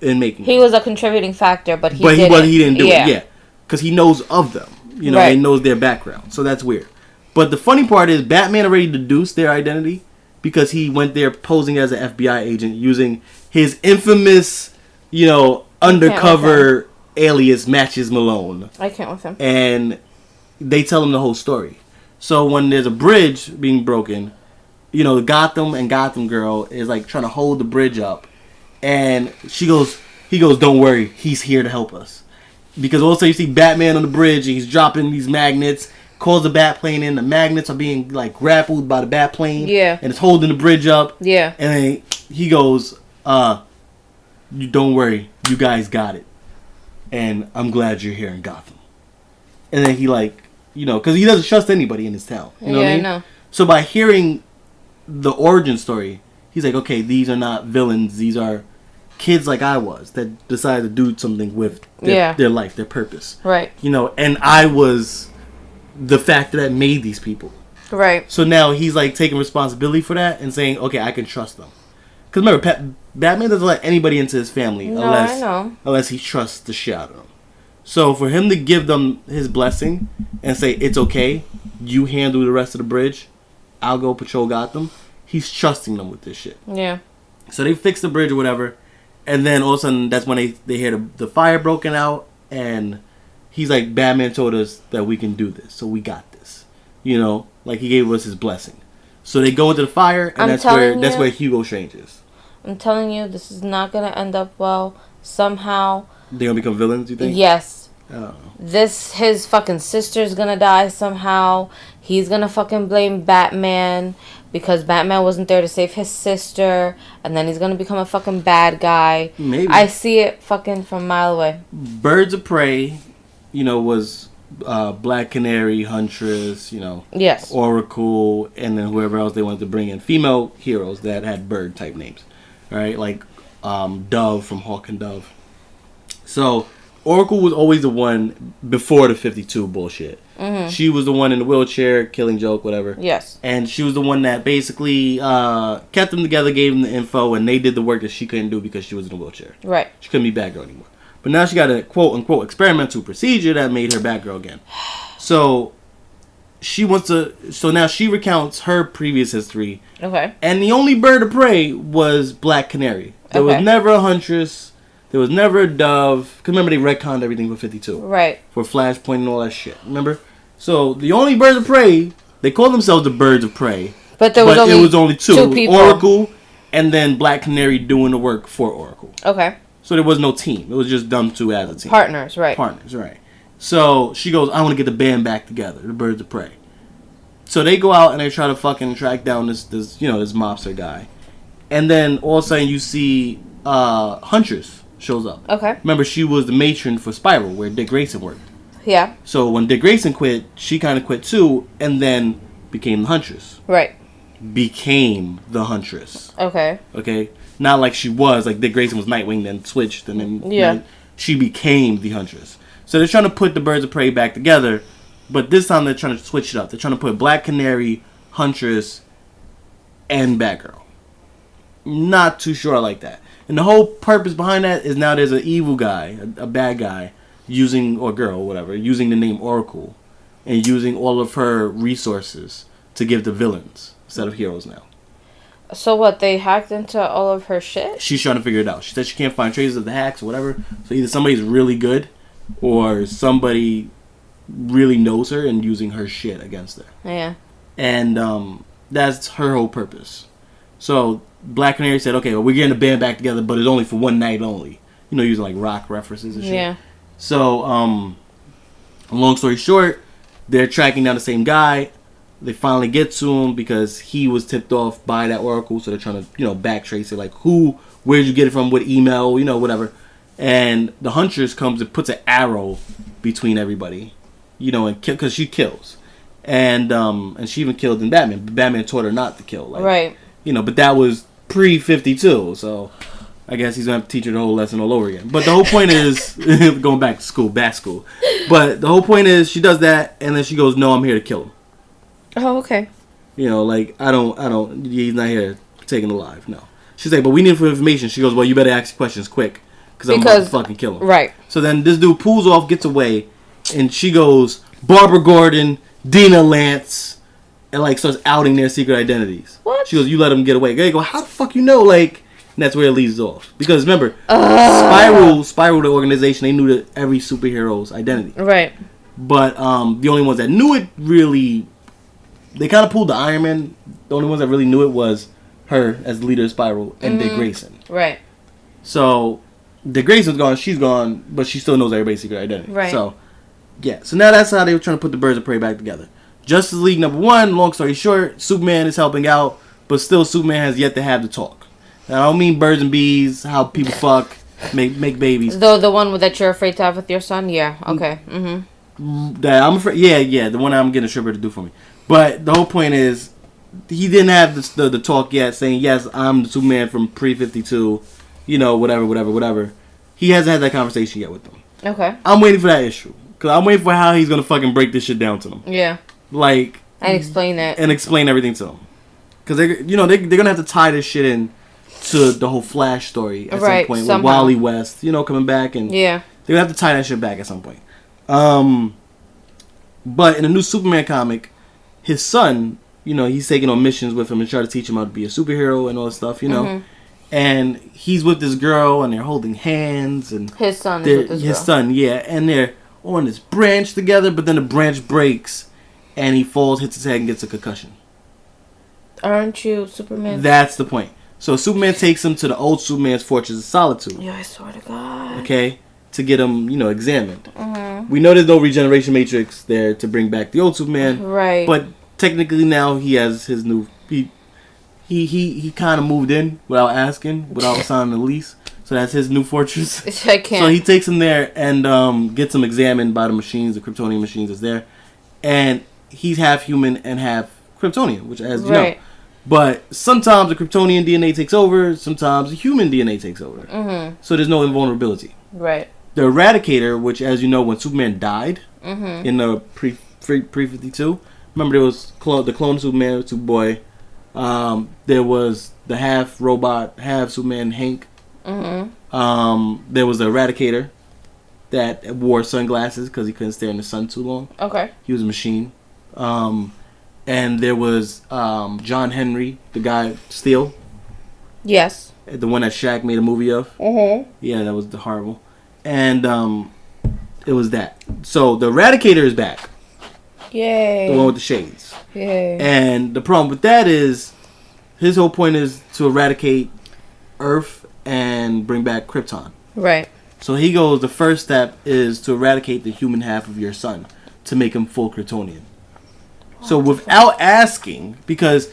in making He them. was a contributing factor, but he didn't do it, yeah. Because he knows of them. He knows their background. So that's weird. But the funny part is Batman already deduced their identity because he went there posing as an FBI agent using his infamous, undercover alias Matches Malone. I can't with him. And they tell him the whole story. So when there's a bridge being broken, Gotham and Gotham Girl is like trying to hold the bridge up, and he goes, "Don't worry, he's here to help us." Because also you see Batman on the bridge, and he's dropping these magnets, calls the bat plane in. The magnets are being like grappled by the bat plane, and it's holding the bridge up. Yeah, and then he goes, "You don't worry, you guys got it, and I'm glad you're here in Gotham." And then he because he doesn't trust anybody in his town. You know what I mean? know. So by hearing the origin story, he's like, okay, these are not villains. These are kids like I was that decided to do something with their life, their purpose. Right. And I was the factor that made these people. Right. So now he's like taking responsibility for that and saying, okay, I can trust them. Because remember, Batman doesn't let anybody into his family No, I know. unless he trusts the shit out of them. So for him to give them his blessing and say, it's okay, you handle the rest of the bridge, I'll go patrol Gotham, he's trusting them with this shit. Yeah. So they fix the bridge or whatever, and then all of a sudden that's when they hear the fire broken out, and he's like, Batman told us that we can do this, so we got this. You know, like he gave us his blessing. So they go into the fire, and that's where Hugo Strange is. I'm telling you, this is not gonna end up well. Somehow. They're gonna become villains, you think? Yes. Oh. His fucking sister's gonna die somehow. He's gonna fucking blame Batman because Batman wasn't there to save his sister, and then he's gonna become a fucking bad guy. Maybe. I see it fucking from a mile away. Birds of Prey, was Black Canary, Huntress, Yes. Oracle, and then whoever else they wanted to bring in. Female heroes that had bird type names. Alright, like Dove from Hawk and Dove. So, Oracle was always the one before the 52 bullshit. Mm-hmm. She was the one in the wheelchair, Killing Joke, whatever. Yes. And she was the one that basically kept them together, gave them the info, and they did the work that she couldn't do because she was in a wheelchair. Right. She couldn't be Batgirl anymore. But now she got a quote-unquote experimental procedure that made her Batgirl again. So, so now she recounts her previous history. Okay. And the only bird of prey was Black Canary. There was never a Huntress. There was never a Dove. Because remember, they retconned everything for 52. Right. For Flashpoint and all that shit. Remember? So, the only birds of prey, they call themselves the Birds of Prey. But it was only two people. Oracle and then Black Canary doing the work for Oracle. Okay. So there was no team. It was just them two as a team. Partners, right. Partners, right. So she goes, I want to get the band back together, the Birds of Prey. So they go out and they try to fucking track down this mobster guy. And then all of a sudden you see Huntress shows up. Okay. Remember, she was the matron for Spiral, where Dick Grayson worked. Yeah. So when Dick Grayson quit, she kind of quit too, and then became the Huntress. Right. Became the Huntress. Okay. Okay? Not like she was, like Dick Grayson was Nightwing, then switched, and then she became the Huntress. So they're trying to put the Birds of Prey back together, but this time they're trying to switch it up. They're trying to put Black Canary, Huntress, and Batgirl. Not too sure I like that. And the whole purpose behind that is now there's an evil guy, a bad guy, or girl, whatever, using the name Oracle, and using all of her resources to give to villains instead of heroes now. So what, they hacked into all of her shit? She's trying to figure it out. She said she can't find traces of the hacks or whatever. So either somebody's really good or somebody really knows her and using her shit against her. Yeah. And that's her whole purpose. So Black Canary said, okay, well, we're getting the band back together, but it's only for one night only. Using like rock references and shit. Yeah. So, long story short, they're tracking down the same guy. They finally get to him because he was tipped off by that Oracle, so they're trying to, backtrace it, like where'd you get it from, what email, whatever. And the Huntress comes and puts an arrow between everybody, and because she kills. And she even killed in Batman. Batman taught her not to kill. Right. But that was pre-52, so I guess he's going to have to teach her the whole lesson all over again. But the whole point is, going back to school, bat school. But the whole point is, she does that, and then she goes, no, I'm here to kill him. Oh, okay. I don't, he's not here taken alive, no. She's like, but we need information. She goes, well, you better ask questions quick, because I'm about to fucking kill him. Right. So then this dude pulls off, gets away, and she goes, Barbara Gordon, Dina Lance, and starts outing their secret identities. What? She goes, you let him get away. They go, how the fuck you know? And that's where it leads off. Because remember, Spiral, the organization, they knew every superhero's identity. Right. But the only ones that knew it really, they kind of pulled the Iron Man. The only ones that really knew it was her as the leader of Spiral and Dick Grayson. Right. So Dick Grayson's gone, she's gone, but she still knows everybody's secret identity. Right. So, yeah. So now that's how they were trying to put the Birds of Prey back together. Justice League #1, long story short, Superman is helping out, but still Superman has yet to have the talk. Now, I don't mean birds and bees, how people fuck, make babies. Though the one that you're afraid to have with your son? Yeah. Okay. Mm-hmm. That I'm afraid, yeah, the one I'm getting a stripper to do for me. But the whole point is, he didn't have the talk yet, saying, yes, I'm the Superman from pre-52, whatever. He hasn't had that conversation yet with them. Okay. I'm waiting for that issue. Because I'm waiting for how he's going to fucking break this shit down to them. Yeah. And explain it. And explain everything to them. Because they're going to have to tie this shit in to the whole Flash story at Right, some point somehow. with Wally West, coming back, and Yeah. they're gonna have to tie that shit back at some point. But in the new Superman comic, his son, he's taking on missions with him and trying to teach him how to be a superhero and all this stuff, And he's with this girl, and they're holding hands, and His son is with this his girl. son, yeah, and they're on this branch together. But then the branch breaks, and he falls, hits his head, and gets a concussion. Aren't you Superman? That's the point. So Superman takes him to the old Superman's Fortress of Solitude. Yeah, I swear to God. Okay, to get him, examined. We know there's no regeneration matrix there to bring back the old Superman, Right. but technically now he has his new. He kind of moved in without asking, without signing the lease. So that's his new fortress. I can't. So he takes him there and gets him examined by the machines, the Kryptonian machines is there, and he's half human and half Kryptonian, which as you know. Right. But sometimes the Kryptonian DNA takes over, sometimes the human DNA takes over. So there's no invulnerability. Right. The Eradicator, which, as you know, when Superman died in the pre-52, remember there was the clone Superman, Superboy. There was the half robot, half Superman Hank. There was the Eradicator that wore sunglasses because he couldn't stare in the sun too long. Okay. He was a machine. And there was John Henry, the guy Steel, Yes. the one that Shaq made a movie of. Yeah, that was horrible. And it was that. So the Eradicator is back. Yay. The one with the shades. Yay. And the problem with that is his whole point is to eradicate Earth and bring back Krypton. Right. So he goes, the first step is to eradicate the human half of your son to make him full Kryptonian. So without asking, because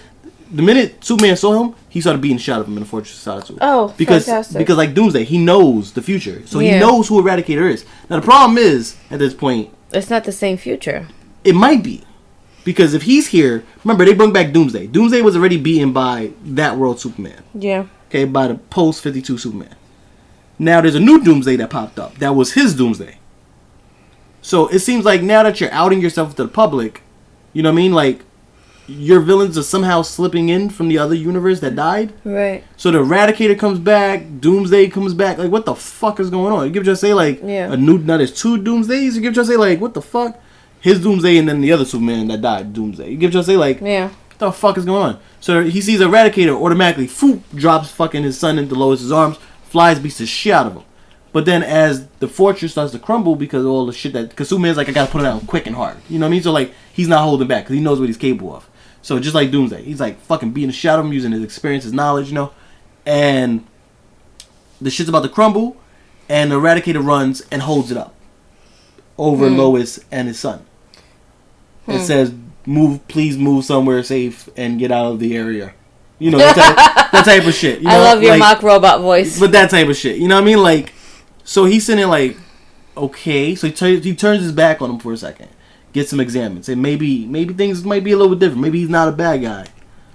the minute Superman saw him, he started beating the shit out of him in the Fortress of Solitude. Oh, fantastic. Because like Doomsday, he knows the future. So he Yeah. knows who Eradicator is. Now the problem is, at this point, It's not the same future. it might be. Because if he's here, remember they bring back Doomsday. Doomsday was already beaten by that world Superman. Yeah. Okay, by the post-52 Superman. Now there's a new Doomsday that popped up. That was his Doomsday. So it seems like now that you're outing yourself to the public, you know what I mean? Like, your villains are somehow slipping in from the other universe that died. Right. So the Eradicator comes back, Doomsday comes back. Like, what the fuck is going on? You give just say like Yeah. now there's two Doomsdays. You give just say like, what the fuck? His Doomsday and then the other Superman that died, Doomsday. You give just say like, Yeah. what the fuck is going on? So he sees Eradicator, automatically, drops fucking his son into Lois's arms, flies, beats the shit out of him. But then as the fortress starts to crumble because of all the shit because Superman's like, I gotta put it out quick and hard. You know what I mean? So like, he's not holding back because he knows what he's capable of. So just like Doomsday, he's like fucking beating the shit out of him, using his experience, his knowledge, and the shit's about to crumble, and the Eradicator runs and holds it up over Lois and his son. It says, please move somewhere safe and get out of the area. You know, that type of shit. You know? I love your like, mock robot voice. But that type of shit. You know what I mean? Like, so he's sitting there like, okay. So he turns his back on him for a second. Gets him examined. Say maybe things might be a little bit different. Maybe he's not a bad guy.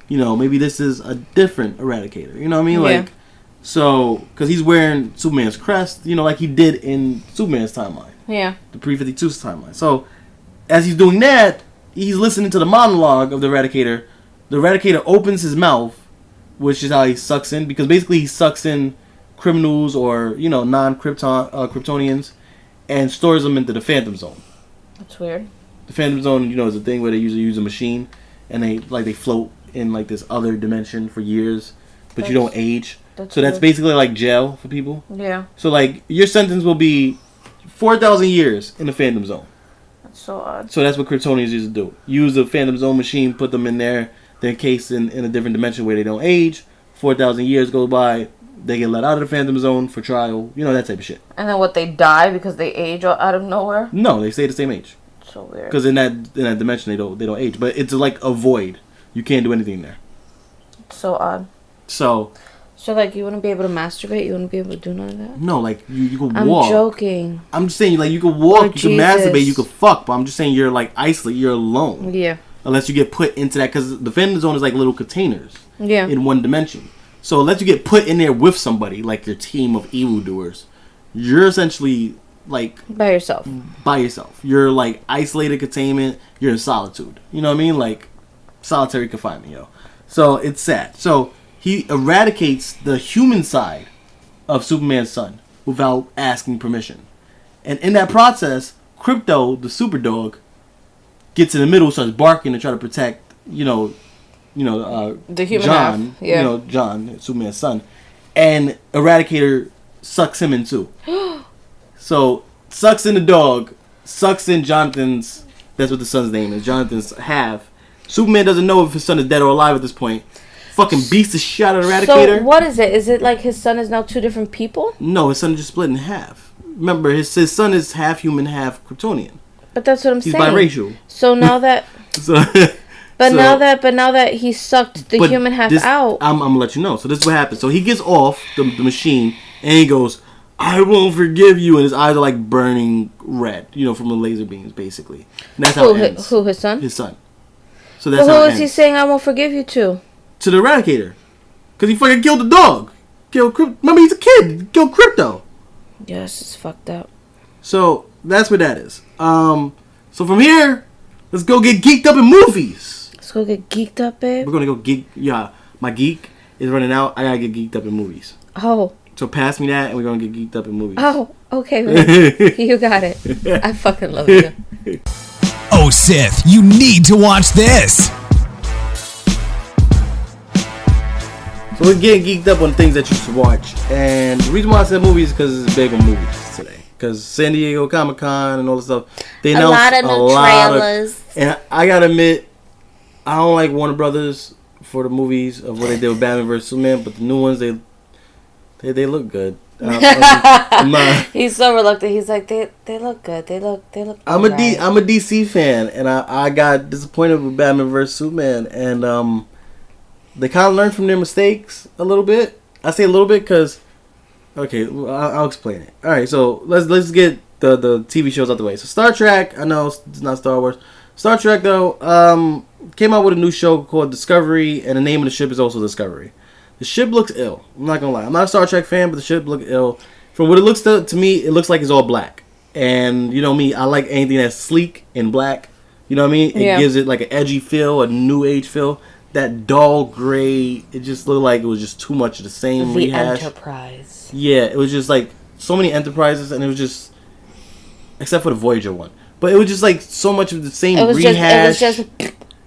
You know, maybe this is a different Eradicator. You know what I mean? Yeah. Like, so, because he's wearing Superman's crest, like he did in Superman's timeline. Yeah. The pre-52 timeline. So, as he's doing that, he's listening to the monologue of the Eradicator. The Eradicator opens his mouth, which is how he sucks in, because basically he sucks in criminals or, non-Kryptonians and stores them into the Phantom Zone. That's weird. The Phantom Zone, is a thing where they usually use a machine and they float in like this other dimension for years, but you don't age. That's So that's weird. basically like jail for people. Yeah. So like your sentence will be 4,000 years in the Phantom Zone. That's so odd. So that's what Kryptonians used to do. Use a Phantom Zone machine, put them in there. They're encased in a different dimension where they don't age. 4,000 years go by. They get let out of the Phantom Zone for trial. That type of shit. And then what, they die because they age out of nowhere? No, they stay the same age. So weird. Because in that dimension they don't age. But it's like a void. You can't do anything there. So odd. So like, you wouldn't be able to masturbate? You wouldn't be able to do none of that? no, like you can I'm walk. joking. I'm just saying, like you can walk, Oh, you can masturbate, Jesus. you can fuck. But I'm just saying you're like isolated. You're alone. Yeah. Unless you get put into that, because the Phantom Zone is like little containers. Yeah. In one dimension. So unless you get put in there with somebody, like your team of evildoers, you're essentially like By yourself. by yourself. You're like isolated containment. You're in solitude. You know what I mean? Like solitary confinement, yo. So it's sad. So he eradicates the human side of Superman's son without asking permission. And in that process, Krypto, the super dog, gets in the middle, starts barking to try to protect, the human John, half. Yeah. John, Superman's son, and Eradicator sucks him in too. So sucks in the dog, sucks in Jonathan's. That's what the son's name is. Jonathan's half. Superman doesn't know if his son is dead or alive at this point. Fucking beats the shit out of Eradicator. So what is it? Is it like his son is now two different people? No, his son just split in half. Remember, his son is half human, half Kryptonian. But that's what I'm He's saying. biracial. So now that, So, now that he sucked the but human half this, out. I'm gonna let you know. So this is what happens. So he gets off the machine and he goes, "I won't forgive you," and his eyes are like burning red, from the laser beams, basically. And that's how it ends. Who, his son? His son. So that's But how who it is he ends. saying I won't forgive you to? To the Eradicator, because he fucking killed the dog. Remember, he's a kid. He killed Krypto. Yes, it's fucked up. So that's what that is. So from here, let's go get geeked up in movies. Let's go get geeked up, babe. We're gonna go geek. Yeah, my geek is running out. I gotta get geeked up in movies. Oh. So pass me that, and we're gonna get geeked up in movies. Oh, okay, babe. You got it. I fucking love you. Oh, Sith, you need to watch this. So we're getting geeked up on things that you should watch, and the reason why I said movies is because it's big on movies today. Because San Diego Comic-Con and all this stuff, they announced a lot of trailers. And I gotta admit, I don't like Warner Brothers for the movies of what they did with Batman vs Superman, but the new ones they look good. I'm not. He's so reluctant. He's like, they look good. They look. I'm a DC fan, and I got disappointed with Batman vs Superman, and they kind of learned from their mistakes a little bit. I say a little bit because, okay, I'll explain it. All right, so let's get the TV shows out the way. So Star Trek, I know it's not Star Wars. Star Trek though, came out with a new show called Discovery, and the name of the ship is also Discovery. The ship looks ill. I'm not gonna lie. I'm not a Star Trek fan, but the ship looks ill. From what it looks to me, it looks like it's all black. And you know me, I like anything that's sleek and black. You know what I mean? It gives it like an edgy feel, a new age feel. That dull gray, it just looked like it was just too much of the same rehash. Enterprise. Yeah, it was just like so many Enterprises, and it was just, except for the Voyager one, but it was just like so much of the same rehash.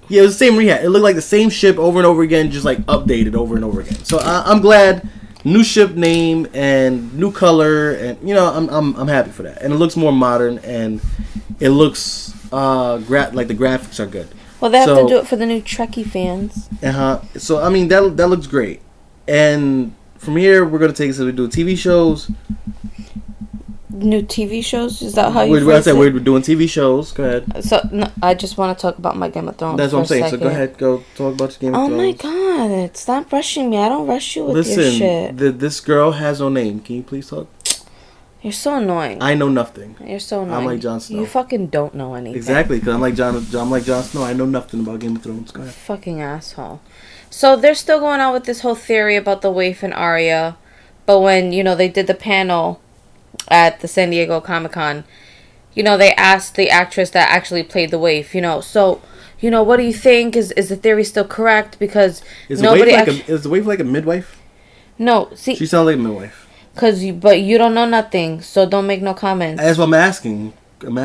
Yeah, it was the same rehash. It looked like the same ship over and over again, just like updated over and over again. So I'm glad, new ship name and new color, and I'm happy for that. And it looks more modern, and it looks like the graphics are good. Well, they have to do it for the new Trekkie fans. So I mean that looks great. And from here we're gonna take it. So we do TV shows. New TV shows? Is that how you phrase it? We're doing TV shows. Go ahead. So no, I just want to talk about my Game of Thrones. That's what I'm saying. So go ahead, go talk about your Game of Thrones. Oh my God! Stop rushing me. I don't rush you with your shit. This girl has no name. Can you please talk? You're so annoying. I know nothing. You're so annoying. I'm like Jon Snow. You fucking don't know anything. Exactly, because I'm like Jon Snow. I know nothing about Game of Thrones. Go ahead. Fucking asshole. So they're still going on with this whole theory about the waif and Arya, but when they did the panel at the San Diego Comic-Con, they asked the actress that actually played the waif, so what do you think? Is the theory still correct? Because is the waif like a midwife? No, see, she sounds like a midwife. But you don't know nothing, so don't make no comments. That's what I'm asking. I'm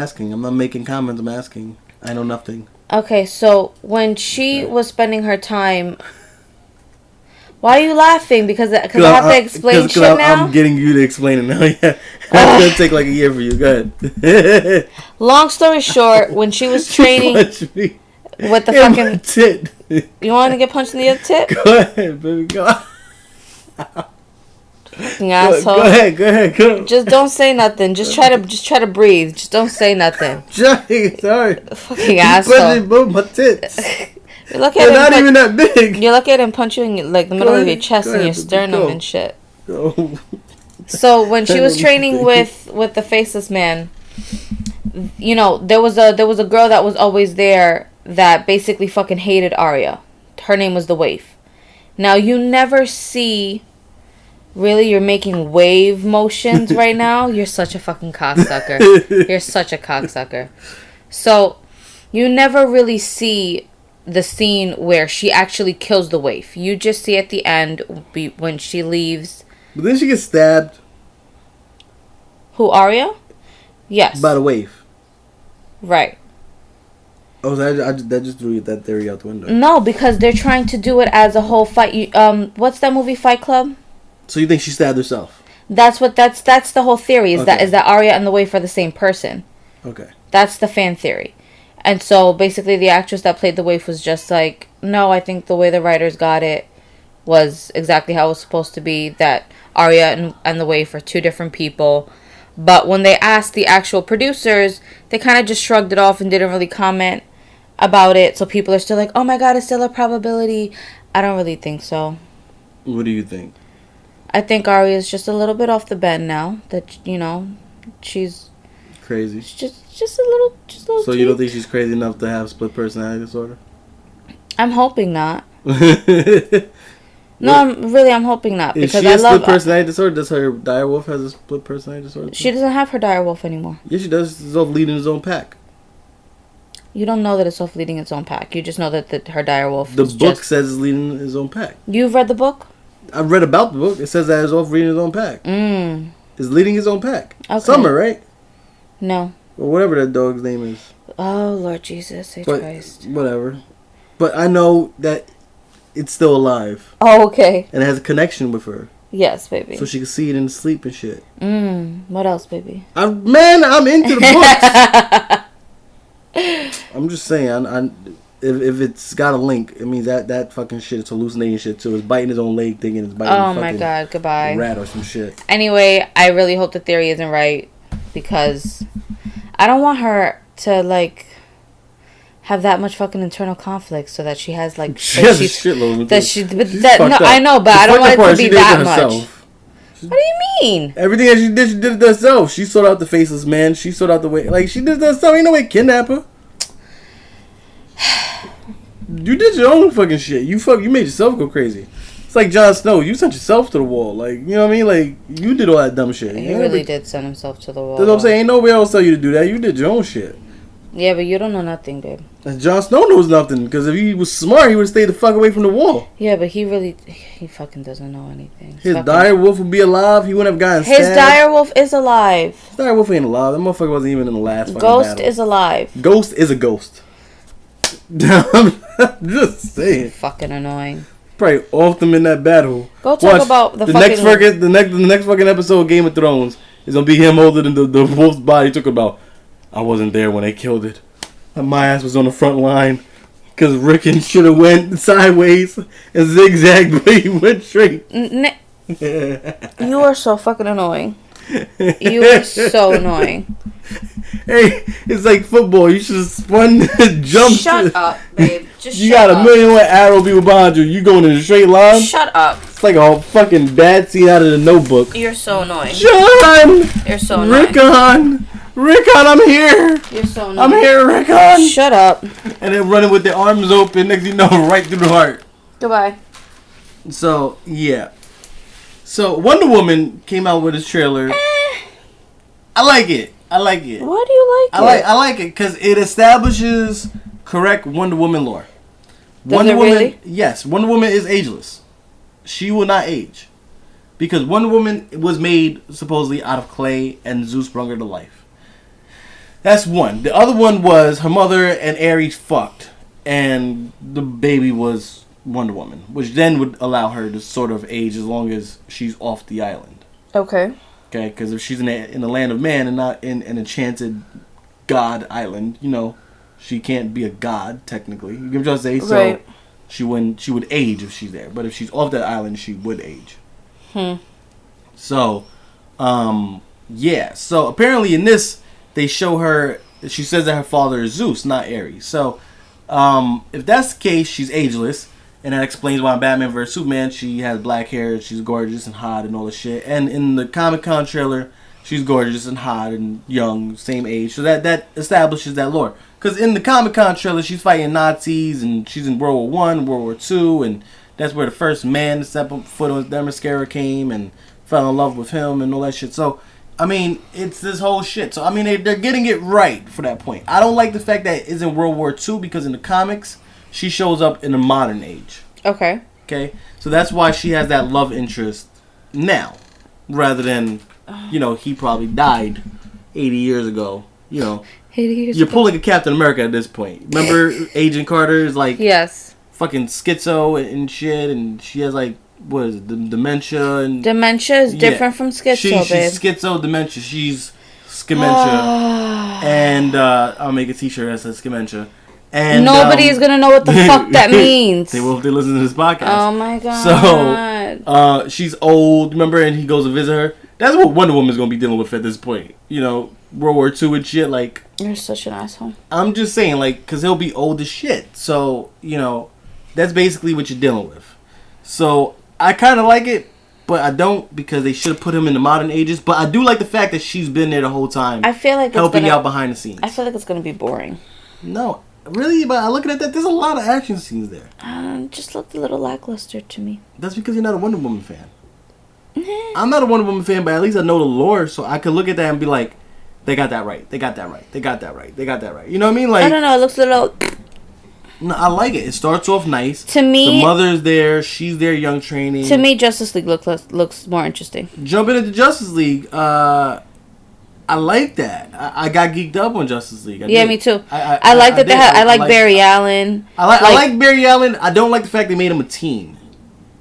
not making comments. I'm asking. I know nothing. Okay, so when she was spending her time, why are you laughing? Because I have to explain shit now. I'm getting you to explain it now. Yeah, it's gonna take like a year for you. Go ahead. Long story short, when she was training with the fucking tit. You want to get punched in the other tit? Go ahead, baby. Go. Fucking asshole. Go ahead. Just don't say nothing. Just try to breathe. Just don't say nothing. Sorry. Fucking asshole. Both my tits. They're not even that big. You look at him punch you in like the middle of your chest and your sternum and shit. Go. So when she was training with the faceless man, there was a girl that was always there that basically fucking hated Arya. Her name was the waif. Now you never see. Really, you're making wave motions right now? You're such a fucking cocksucker. You're such a cocksucker. So, you never really see the scene where she actually kills the waif. You just see at the end when she leaves. But then she gets stabbed. Who, Arya? Yes. By the waif. Right. Oh, that just threw that theory out the window. No, because they're trying to do it as a whole fight. What's that movie, Fight Club? So you think she stabbed herself? That's the whole theory. Is that Arya and the waif are the same person? Okay. That's the fan theory. And so basically the actress that played the waif was just like, no, I think the way the writers got it was exactly how it was supposed to be, that Arya and the waif are two different people. But when they asked the actual producers, they kind of just shrugged it off and didn't really comment about it. So people are still like, oh my god, it's still a probability. I don't really think so. What do you think? I think Arya is just a little bit off the bend now. That, you know, she's crazy. Just a little. So tweaked. You don't think she's crazy enough to have split personality disorder? I'm hoping not. No, I'm hoping not, because she has split personality disorder. Does her direwolf has a split personality disorder? She doesn't have her direwolf anymore. Yeah, she does. It's off leading his own pack. You don't know that it's off leading its own pack. You just know that her direwolf. The book says it's leading his own pack. You've read the book? I've read about the book. It says that it's off leading his own pack. It's leading his own pack. Okay. Summer, right? No. Or whatever that dog's name is. Oh, Lord Jesus, Christ. Whatever. But I know that it's still alive. Oh, okay. And it has a connection with her. Yes, baby. So she can see it in sleep and shit. What else, baby? I'm into the books. I'm just saying, if it's got a link, it means that fucking shit is hallucinating shit too. It's biting his own leg, thinking it's biting oh my god, goodbye. Rat or some shit. Anyway, I really hope the theory isn't right, because I don't want her to, like, have that much fucking internal conflict, so that she has, like, she has a shitload. I know, but I don't want it to be that much. What do you mean? Everything that she did it herself. She sorted out the faceless man. She sorted out the way, like, she did that herself. Ain't no way kidnap her. You did your own fucking shit. You made yourself go crazy. It's like Jon Snow. You sent yourself to the wall. Like, you know what I mean? Like, you did all that dumb shit. He really did send himself to the wall. That's what I'm saying. Ain't nobody else tell you to do that. You did your own shit. Yeah, but you don't know nothing, babe. And Jon Snow knows nothing, because if he was smart, he would stay the fuck away from the wall. Yeah, but he fucking doesn't know anything. His direwolf would be alive. He wouldn't have gotten stabbed. His direwolf is alive. His direwolf ain't alive. That motherfucker wasn't even in the last fucking Ghost battle. is alive. Ghost is a ghost. I'm just saying. Fucking annoying. Probably off them in that battle. Go talk about the next fucking episode of Game of Thrones is gonna be him holding the wolf's body. Talking about, I wasn't there when they killed it. My ass was on the front line because Rickon should have went sideways and zigzagged, but he went straight. You are so fucking annoying. You are so annoying. Hey, it's like football. You should have spun jump. Shut up, babe. Just you got a million arrow people behind you. You going in a straight line? Shut up. It's like a fucking bad scene out of the Notebook. You're so annoying. John! You're so annoying. Rickon, I'm here. You're so annoying. I'm here, Rickon. Shut up. And then running with their arms open, next thing you know, right through the heart. Goodbye. So, yeah. So, Wonder Woman came out with his trailer. I like it. Why do you like it? I like it because it establishes correct Wonder Woman lore. Does it really? Yes, Wonder Woman is ageless. She will not age. Because Wonder Woman was made supposedly out of clay and Zeus brought her to life. That's one. The other one was her mother and Ares fucked. And the baby was Wonder Woman. Which then would allow her to sort of age as long as she's off the island. Okay. Okay, because if she's in the land of man and not in an enchanted god island, you know, she can't be a god technically. You can just say so. Right. She would age if she's there, but if she's off that island, she would age. So, yeah. So apparently in this, they show her. She says that her father is Zeus, not Ares. So, if that's the case, she's ageless. And that explains why in Batman vs. Superman, she has black hair, she's gorgeous and hot and all this shit. And in the Comic-Con trailer, she's gorgeous and hot and young, same age. So that establishes that lore. Because in the Comic-Con trailer, she's fighting Nazis and she's in World War I, World War II, and that's where the first man to step up foot on Themyscira came and fell in love with him and all that shit. So, I mean, it's this whole shit. So, I mean, they're getting it right for that point. I don't like the fact that it's in World War II because in the comics, she shows up in the modern age. Okay. Okay, so that's why she has that love interest now, rather than, he probably died 80 years ago. You're pulling a Captain America at this point. Remember, Agent Carter is like fucking schizo and shit, and she has like what is it, dementia and dementia is different from schizo, babe. She's schizo dementia. She's skimentia, and I'll make a T-shirt that says skimentia. And nobody's gonna know what the fuck that means. They will if they listen to this podcast. Oh my god. So, she's old, remember, and he goes to visit her. That's what Wonder Woman's gonna be dealing with at this point. World War II and shit. Like, you're such an asshole. I'm just saying, like, because he'll be old as shit. So, that's basically what you're dealing with. So, I kind of like it, but I don't, because they should have put him in the modern ages. But I do like the fact that she's been there the whole time. I feel like helping out behind the scenes. I feel like it's gonna be boring. No. Really? But looking at that, there's a lot of action scenes there. Just looked a little lackluster to me. That's because you're not a Wonder Woman fan. I'm not a Wonder Woman fan, but at least I know the lore, so I could look at that and be like, they got that right. They got that right. They got that right. They got that right. You know what I mean? Like, I don't know. It looks a little... No, I like it. It starts off nice. To me... The mother's there. She's there, young training. To me, Justice League looks more interesting. Jumping into Justice League, I like that. I got geeked up on Justice League. Me too. I like that they have. I like Barry Allen. I like Barry Allen. I don't like the fact they made him a teen.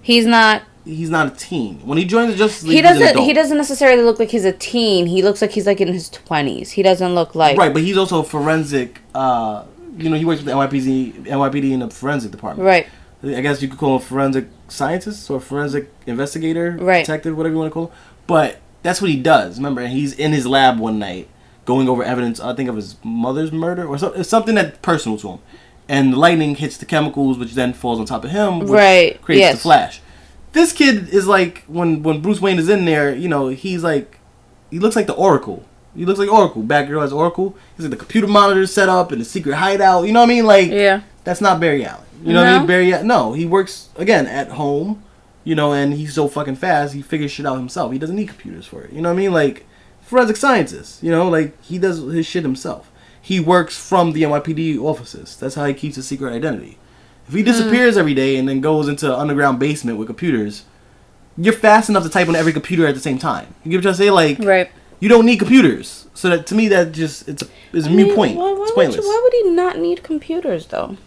He's not a teen. When he joins the Justice League, he doesn't necessarily look like he's a teen. He looks like he's like in his 20s. He doesn't look like right, but he's also a forensic. He works with the NYPD in the forensic department. Right. I guess you could call him a forensic scientist or a forensic investigator, right? Detective, whatever you want to call him. But that's what he does. Remember, he's in his lab one night going over evidence, I think, of his mother's murder or something that's personal to him. And the lightning hits the chemicals, which then falls on top of him, which creates the Flash. This kid is like, when Bruce Wayne is in there, he's like, he looks like the Oracle. He looks like Oracle. Batgirl has Oracle. He's like the computer monitor set up in a secret hideout. You know what I mean? Like, that's not Barry Allen. You know what I mean? No, he works, again, at home. And he's so fucking fast, he figures shit out himself. He doesn't need computers for it. You know what I mean? Like, forensic scientist. Like, he does his shit himself. He works from the NYPD offices. That's how he keeps his secret identity. If he disappears every day and then goes into an underground basement with computers, you're fast enough to type on every computer at the same time. You get what I'm saying? Like, right. You don't need computers. So that, to me, that just, it's a mute point. It's pointless. Why would he not need computers, though?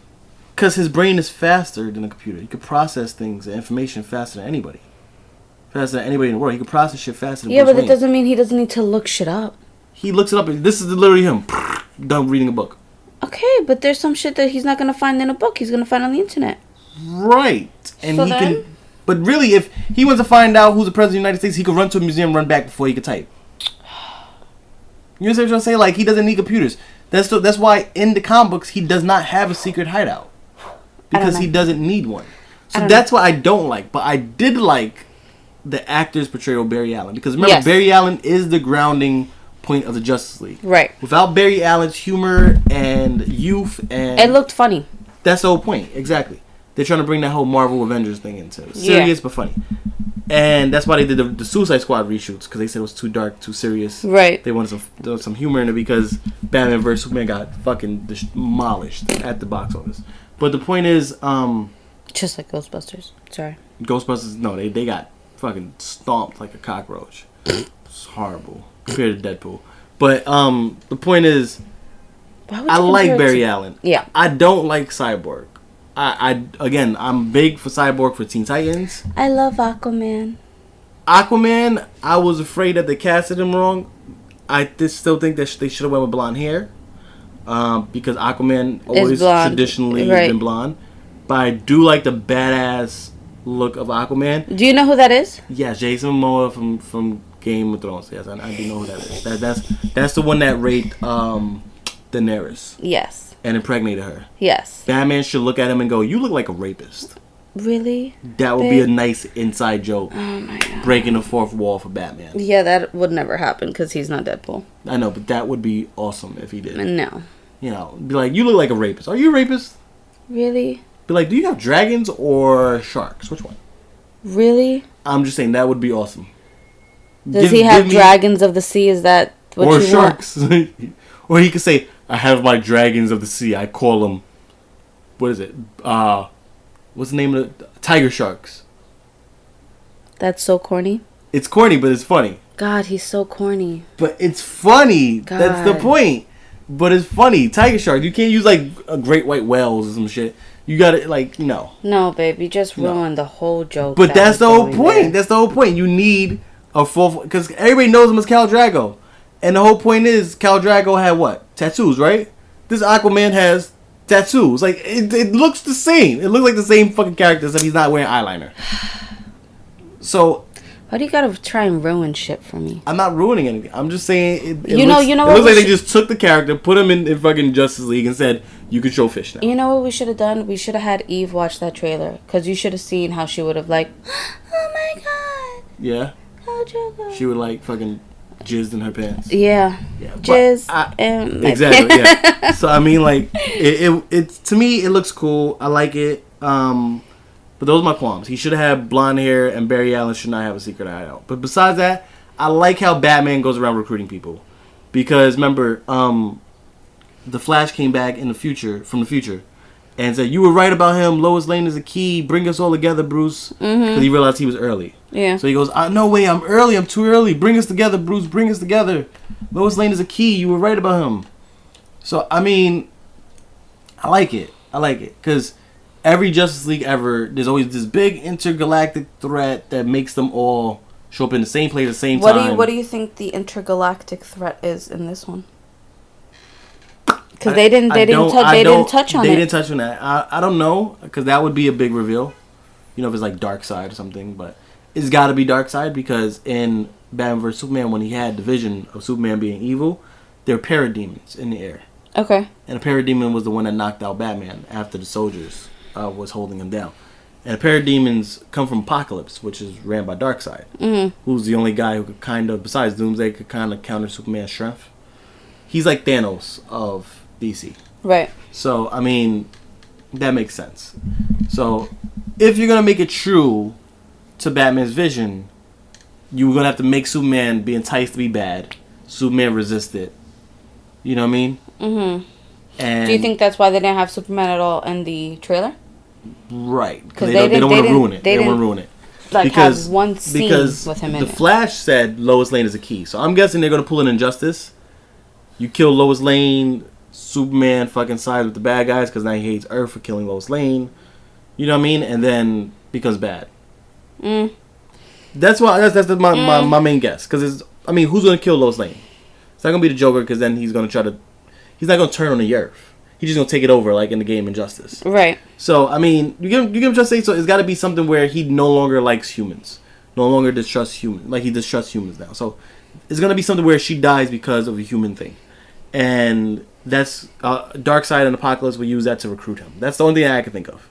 Because his brain is faster than a computer. He could process things and information faster than anybody. Faster than anybody in the world. He could process shit faster than Bruce Wayne. That doesn't mean he doesn't need to look shit up. He looks it up. This is literally him. Done reading a book. Okay, but there's some shit that he's not going to find in a book. He's going to find on the internet. Right. And so he can... But really, if he wants to find out who's the president of the United States, he could run to a museum, run back before he could type. You understand what I'm saying? Like, he doesn't need computers. That's why in the comic books, he does not have a secret hideout. Because he doesn't need one. So that's what I don't like. But I did like the actor's portrayal of Barry Allen. Because remember, Barry Allen is the grounding point of the Justice League. Right. Without Barry Allen's humor and youth and... It looked funny. That's the whole point. Exactly. They're trying to bring that whole Marvel Avengers thing into it. Serious but funny. And that's why they did the Suicide Squad reshoots. Because they said it was too dark, too serious. Right. They wanted some humor in it because Batman vs. Superman got fucking demolished at the box office. But the point is, just like Ghostbusters. Sorry. Ghostbusters, no, they got fucking stomped like a cockroach. It's horrible compared to Deadpool. But the point is, I like Barry Allen. Yeah. I don't like Cyborg. Again, I'm big for Cyborg for Teen Titans. I love Aquaman. Aquaman, I was afraid that they casted him wrong. I still think that they should have went with blonde hair. Because Aquaman always traditionally been blonde. But I do like the badass look of Aquaman. Do you know who that is? Yeah, Jason Momoa from Game of Thrones. Yes, I do know who that is. That's the one that raped Daenerys. Yes. And impregnated her. Yes. Batman should look at him and go, "You look like a rapist." Really? That would be a nice inside joke. Oh my god. Breaking the fourth wall for Batman. Yeah, that would never happen because he's not Deadpool. I know, but that would be awesome if he did. No. Be like, "You look like a rapist. Are you a rapist?" Really? Be like, "Do you have dragons or sharks? Which one?" Really? I'm just saying that would be awesome. Does he have dragons of the sea? Is that what or you sharks? Or he could say, "I have my dragons of the sea. I call them what is it? What's the name of the Tiger Sharks? That's so corny. It's corny, but it's funny. God, he's so corny. But it's funny. God. That's the point. But it's funny. Tiger Sharks. You can't use like a great white whales or some shit. You gotta like no. No, babe, you just ruined the whole joke. But that's the whole point. There. That's the whole point. You need a full because everybody knows him as Khal Drago, and the whole point is Khal Drago had what tattoos, right? This Aquaman has tattoos. Like it looks the same. It looks like the same fucking character, except he's not wearing eyeliner. So. Why do you gotta try and ruin shit for me? I'm not ruining anything. I'm just saying it You know it what looks like we they just took the character, put him in fucking Justice League, and said you can show fish now. You know what we should have done? We should have had Eve watch that trailer because you should have seen how she would have like, oh my god, Yeah, Khal Drago. she would like fucking jizzed in her pants. Yeah, Yeah, but jizz and my exactly. Yeah. So I mean, like it to me it looks cool. I like it. But those are my qualms. He should have had blonde hair, and Barry Allen should not have a secret hideout. But besides that, I like how Batman goes around recruiting people. Because remember, the Flash came back from the future, and said, "You were right about him. Lois Lane is a key. Bring us all together, Bruce." Because he realized he was early. Yeah. So he goes, "No way, I'm early. I'm too early. Bring us together, Bruce. Bring us together. Lois Lane is a key. You were right about him." So I mean, I like it. Because every Justice League ever, there's always this big intergalactic threat that makes them all show up in the same place at the same time. What do you think the intergalactic threat is in this one? Because they didn't touch on it. They didn't touch on that. I don't know, because that would be a big reveal. You know, if it's like Darkseid or something, but it's got to be Darkseid because in Batman vs Superman, when he had the vision of Superman being evil, there were parademons in the air, Okay. and a parademon was the one that knocked out Batman after the soldiers was holding him down. And the parademons come from Apocalypse, which is ran by Darkseid, who's the only guy who could kind of, besides Doomsday, could kind of counter Superman's strength. He's like Thanos of DC. Right. So, I mean, that makes sense. So, if you're going to make it true to Batman's vision, you're going to have to make Superman be enticed to be bad. Superman resist it. You know what I mean? Mm-hmm. And Do you think that's why they didn't have Superman at all in the trailer? Right. Because 'Cause they don't want to ruin it. they They don't want to didn't, ruin it. Like, have one scene with him in the it. Flash said Lois Lane is a key. So I'm guessing they're going to pull an Injustice. You kill Lois Lane, Superman fucking sides with the bad guys because now he hates Earth for killing Lois Lane. You know what I mean? And then becomes bad. That's why that's my main guess. Because who's going to kill Lois Lane? It's not going to be the Joker because then he's going to he's not going to turn on the Earth. He's just going to take it over like in the game Injustice. Right. So, I mean, you give him Justice, so it's got to be something where he no longer likes humans. No longer distrusts humans. Like, he distrusts humans now. So, it's going to be something where she dies because of a human thing. And that's... Darkseid and Apocalypse will use that to recruit him. That's the only thing I can think of.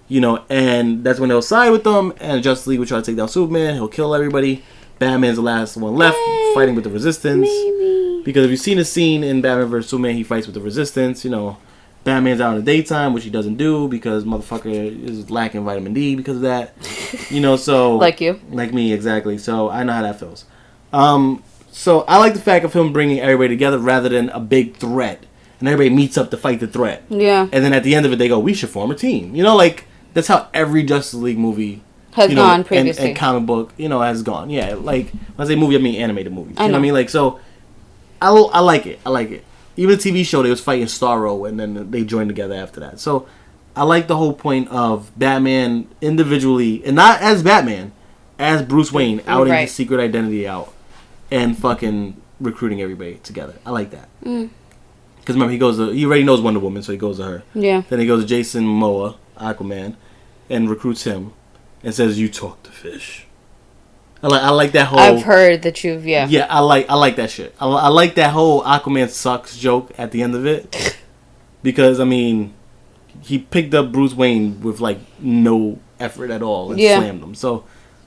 You know, and that's when they'll side with them, and Justice League will try to take down Superman. He'll kill everybody. Batman's the last one left, fighting with the Resistance. Maybe. Because if you've seen a scene in Batman vs. Superman, he fights with the Resistance, you know... Batman's out in the daytime, which he doesn't do because motherfucker is lacking vitamin D because of that. You know, so... Like you. Like me, exactly. So, I know how that feels. So, I like the fact of him bringing everybody together rather than a big threat. And everybody meets up to fight the threat. Yeah. And then at the end of it, they go, we should form a team. You know, like, that's how every Justice League movie... Has gone previously. And comic book, has gone. Yeah, like, when I say movie, I mean animated movies. You know what I mean? Like, so, I like it. I like it. Even the TV show, they was fighting Starro, and then they joined together after that. So, I like the whole point of Batman individually, and not as Batman, as Bruce Wayne, outing his secret identity out, and fucking recruiting everybody together. I like that. Because remember, he already knows Wonder Woman, so he goes to her. Yeah. Then he goes to Jason Momoa, Aquaman, and recruits him, and says, "You talk to fish." I like that whole... I've heard that you've... Yeah. Yeah, I like that shit. I like that whole Aquaman sucks joke at the end of it. Because, he picked up Bruce Wayne with, like, no effort at all and slammed him. So,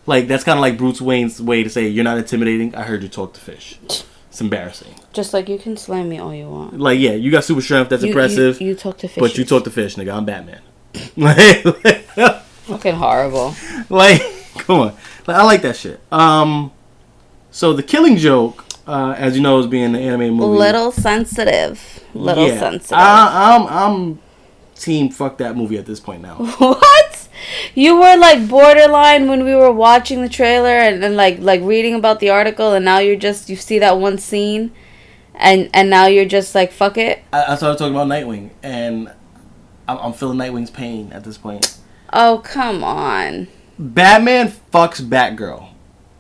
like, that's kind of like Bruce Wayne's way to say, you're not intimidating, I heard you talk to fish. It's embarrassing. Just like you can slam me all you want. Like, yeah, you got super strength, that's impressive. You talk to fish. But you talk to fish, nigga, I'm Batman. Fucking horrible. Like, come on. Like, I like that shit. So the Killing Joke, as you know, is being an animated movie. Little sensitive. Sensitive. I'm team fuck that movie at this point now. What? You were like borderline when we were watching the trailer and like reading about the article, and now you see that one scene, and now you're just like, fuck it. I started talking about Nightwing, and I'm feeling Nightwing's pain at this point. Oh, come on. Batman fucks Batgirl.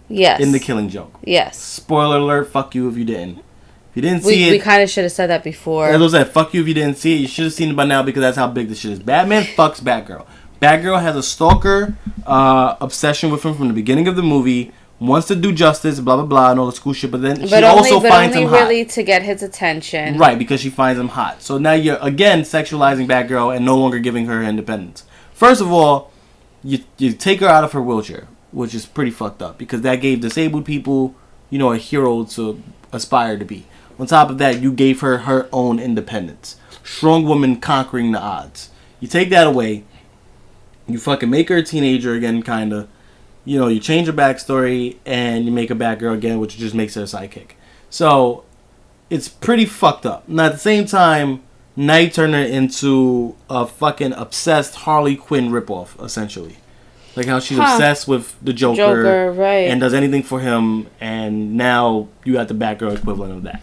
Yes. In The Killing Joke. Yes. Spoiler alert, fuck you if you didn't. If you didn't see it... We kind of should have said that before. As I said, fuck you if you didn't see it. You should have seen it by now because that's how big this shit is. Batman fucks Batgirl. Batgirl has a stalker obsession with him from the beginning of the movie. Wants to do justice, blah, blah, blah, and all the school shit. But then she also finds him hot. But only really to get his attention. Right, because she finds him hot. So now you're, again, sexualizing Batgirl and no longer giving her independence. First of all, you take her out of her wheelchair, which is pretty fucked up. Because that gave disabled people, a hero to aspire to be. On top of that, you gave her her own independence. Strong woman conquering the odds. You take that away. You fucking make her a teenager again, kind of. You change her backstory, and you make her Batgirl again, which just makes her a sidekick. So, it's pretty fucked up. Now, at the same time, Night turned her into a fucking obsessed Harley Quinn ripoff, essentially. Like how she's obsessed with the Joker, right. And does anything for him, and now you got the Batgirl equivalent of that.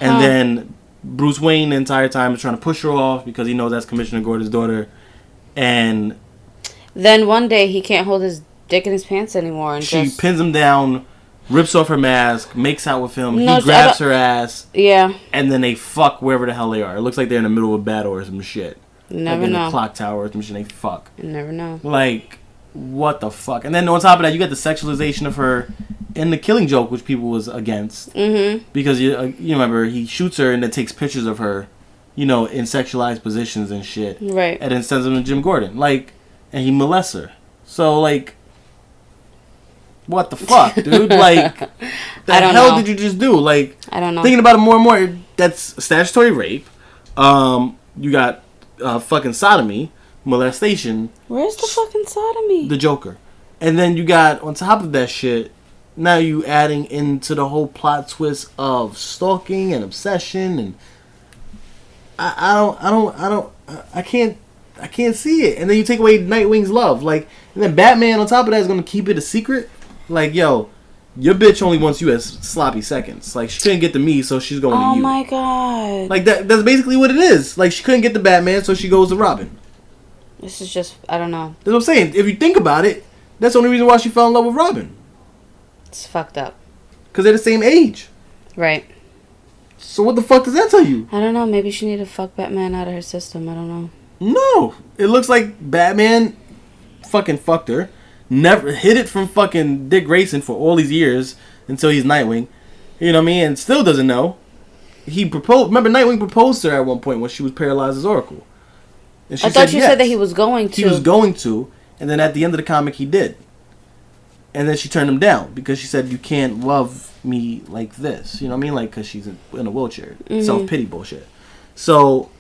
And then Bruce Wayne the entire time is trying to push her off because he knows that's Commissioner Gordon's daughter. And then one day he can't hold his dick in his pants anymore. And she pins him down, rips off her mask, makes out with him. He grabs her ass. Yeah. And then they fuck wherever the hell they are. It looks like they're in the middle of a battle or some shit. Never like in know. a clock tower or some shit. They fuck. You never know. Like, what the fuck? And then on top of that, you got the sexualization of her in The Killing Joke, which people was against. Mm-hmm. Because you remember, he shoots her and then takes pictures of her, in sexualized positions and shit. Right. And then sends them to Jim Gordon. Like, and he molests her. So, like, what the fuck, dude? Like, the hell did you just do? Like, I don't know. Thinking about it more and more, that's statutory rape. You got fucking sodomy, molestation. Where's the fucking sodomy? The Joker. And then you got, on top of that shit, now you adding into the whole plot twist of stalking and obsession, and I can't see it. And then you take away Nightwing's love, like, and then Batman on top of that is gonna keep it a secret. Like, yo, your bitch only wants you as sloppy seconds. Like, she couldn't get to me, so she's going to you. Oh my god. Like, that's basically what it is. Like, she couldn't get to Batman, so she goes to Robin. This is just, I don't know. That's what I'm saying. If you think about it, that's the only reason why she fell in love with Robin. It's fucked up. Because they're the same age. Right. So what the fuck does that tell you? I don't know. Maybe she needed to fuck Batman out of her system. I don't know. No. It looks like Batman fucking fucked her. Never hid it from fucking Dick Grayson for all these years until he's Nightwing. You know what I mean? And still doesn't know. He proposed. Remember, Nightwing proposed to her at one point when she was paralyzed as Oracle. And she I thought you said that he was going to. He was going to. And then at the end of the comic, he did. And then she turned him down because she said, you can't love me like this. You know what I mean? Like, because she's in a wheelchair. Mm-hmm. Self-pity bullshit. So,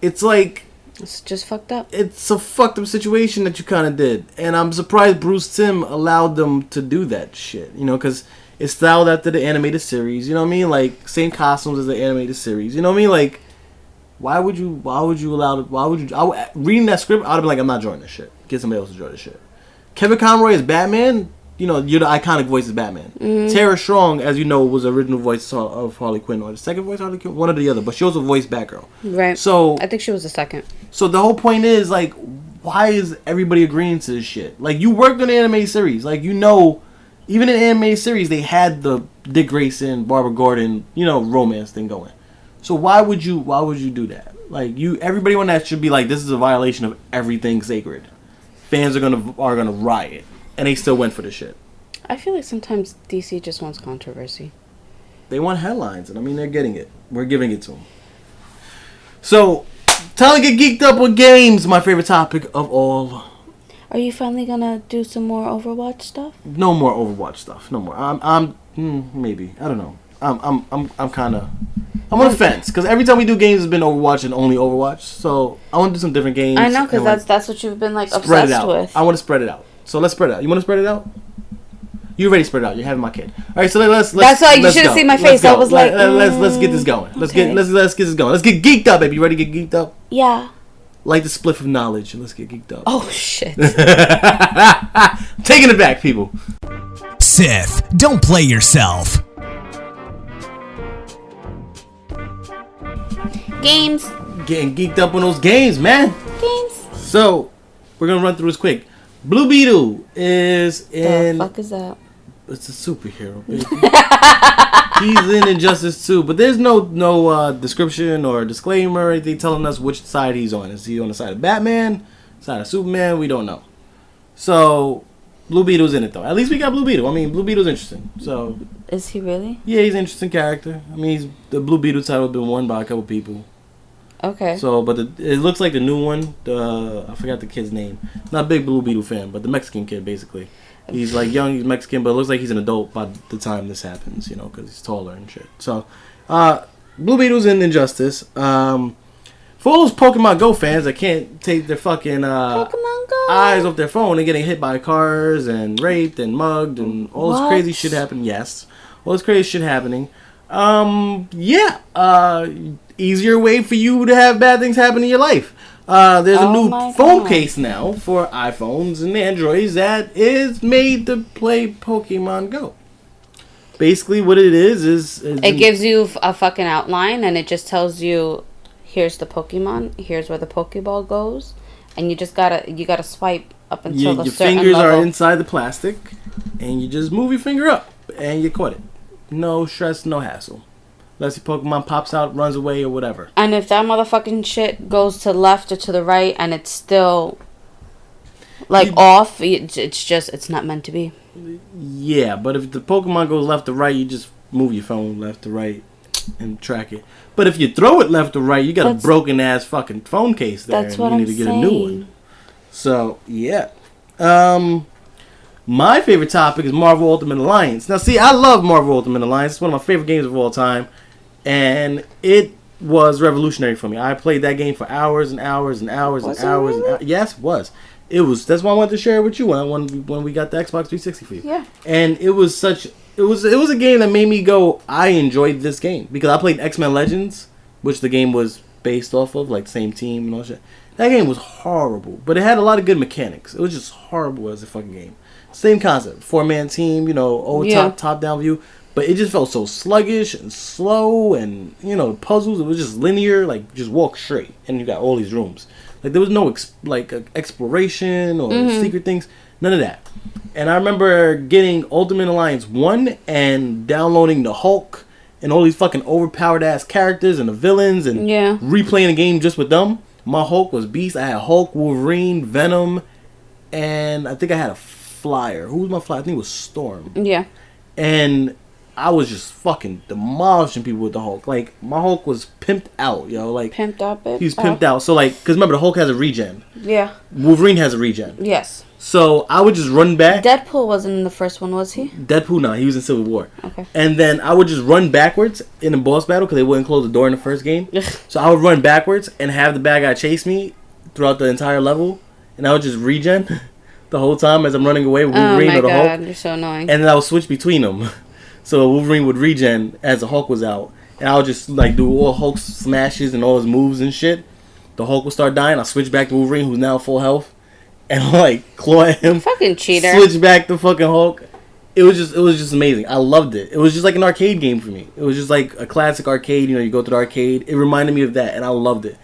it's like... It's just fucked up. It's a fucked up situation that you kind of did. And I'm surprised Bruce Timm allowed them to do that shit. Because it's styled after the animated series. You know what I mean? Like, same costumes as the animated series. You know what I mean? Like, why would you allow it? Reading that script, I would have been like, I'm not joining this shit. Get somebody else to join this shit. Kevin Conroy as Batman, you're the iconic voice as Batman. Mm-hmm. Tara Strong, as you know, was the original voice of Harley Quinn, or the second voice of Harley Quinn, one or the other, but she also voiced Batgirl. Right. So I think she was the second. So the whole point is, like, why is everybody agreeing to this shit? Like, you worked on the animated series. Like, even in the animated series, they had the Dick Grayson, Barbara Gordon, romance thing going. So why would you do that? Like, everybody on that should be like, this is a violation of everything sacred. Fans are gonna riot, and they still went for the shit. I feel like sometimes DC just wants controversy. They want headlines, and they're getting it. We're giving it to them. So, time to get geeked up with games. My favorite topic of all. Are you finally gonna do some more Overwatch stuff? No more Overwatch stuff. No more. I'm maybe. I don't know. I'm kind of. I'm on the fence because every time we do games, it's been Overwatch and only Overwatch. So I want to do some different games. I know because that's what you've been like spread it obsessed out. with. I want to spread it out. So let's spread it out. You want to spread it out? You already spread it out. You're having my kid. All right. So let's. That's why you should have seen my face. I was like, let's get this going. Let's get this going. Let's get geeked up, baby. You ready to get geeked up? Yeah. Like the spliff of knowledge. Let's get geeked up. Oh shit. Taking it back, people. Sith, don't play yourself. Games. Getting geeked up on those games, man. Games. So, we're gonna run through this quick. Blue Beetle is in. The fuck is that? It's a superhero, baby. He's in Injustice 2, but there's no description or disclaimer or anything telling us which side he's on. Is he on the side of Batman, side of Superman? We don't know. So, Blue Beetle's in it though. At least we got Blue Beetle. I mean, Blue Beetle's interesting. So, Is he really? yeah, he's an interesting character. I mean, the Blue Beetle title has been won by a couple people. Okay. So, but it looks like the new one. I forgot the kid's name. Not a big Blue Beetle fan, but the Mexican kid basically. He's like young, he's Mexican, but it looks like he's an adult by the time this happens, you know, because he's taller and shit. So, Blue Beetle's in Injustice. For all those Pokemon Go fans that can't take their fucking Pokemon Go. eyes off their phone and getting hit by cars and raped and mugged and all this What? crazy shit happening. Yes, all this crazy shit happening. Easier way for you to have bad things happen in your life. There's a Oh new my phone God. case now for iPhones and Androids that is made to play Pokemon Go. Basically, what it is It gives you a fucking outline, and it just tells you, here's the Pokemon, here's where the Pokeball goes, and you gotta swipe up until your a certain fingers level. are inside the plastic, and you just move your finger up, and you caught it. No stress, no hassle. Unless your Pokemon pops out, runs away, or whatever. And if that motherfucking shit goes to left or to the right, and it's still off, it's not meant to be. Yeah, but if the Pokemon goes left to right, you just move your phone left to right and track it. But if you throw it left to right, you got a broken ass fucking phone case there, That's and what you need I'm to get saying. a new one. So yeah, my favorite topic is Marvel Ultimate Alliance. Now, see, I love Marvel Ultimate Alliance. It's one of my favorite games of all time, and it was revolutionary for me. I played that game for hours and hours and hours and Was it hours. really? And yes, it was. It was. That's why I wanted to share it with you when we got the Xbox 360 for you. Yeah. And it was such. It was a game that made me go, I enjoyed this game because I played X-Men Legends, which the game was based off of, like same team and all that shit. That game was horrible, but it had a lot of good mechanics. It was just horrible as a fucking game. Same concept, 4-man team, you know, old top down view, but it just felt so sluggish and slow, and you know, puzzles. It was just linear, like just walk straight, and you got all these rooms. Like there was no exploration or secret things, none of that. And I remember getting Ultimate Alliance 1 and downloading the Hulk and all these fucking overpowered ass characters and the villains and replaying the game just with them. My Hulk was beast. I had Hulk, Wolverine, Venom, and I think I had a flyer. Who was my flyer? I think it was Storm. Yeah. And I was just fucking demolishing people with the Hulk. Like, my Hulk was pimped out, yo. Like, Pimped out, bitch. he was pimped out. So, like, because remember, the Hulk has a regen. Yeah. Wolverine has a regen. Yes. So, I would just run back. Deadpool wasn't in the first one, was he? Deadpool, no. He was in Civil War. Okay. And then I would just run backwards in a boss battle because they wouldn't close the door in the first game. So, I would run backwards and have the bad guy chase me throughout the entire level. And I would just regen the whole time as I'm running away with Wolverine or the Hulk. Oh my god, you're so annoying. And then I would switch between them. So Wolverine would regen as the Hulk was out. And I would just like do all Hulk's smashes and all his moves and shit. The Hulk would start dying. I'll switch back to Wolverine, who's now full health. And like claw at him. Fucking cheater. Switch back to fucking Hulk. It was just amazing. I loved it. It was just like an arcade game for me. It was just like a classic arcade. You know, you go to the arcade. It reminded me of that, and I loved it.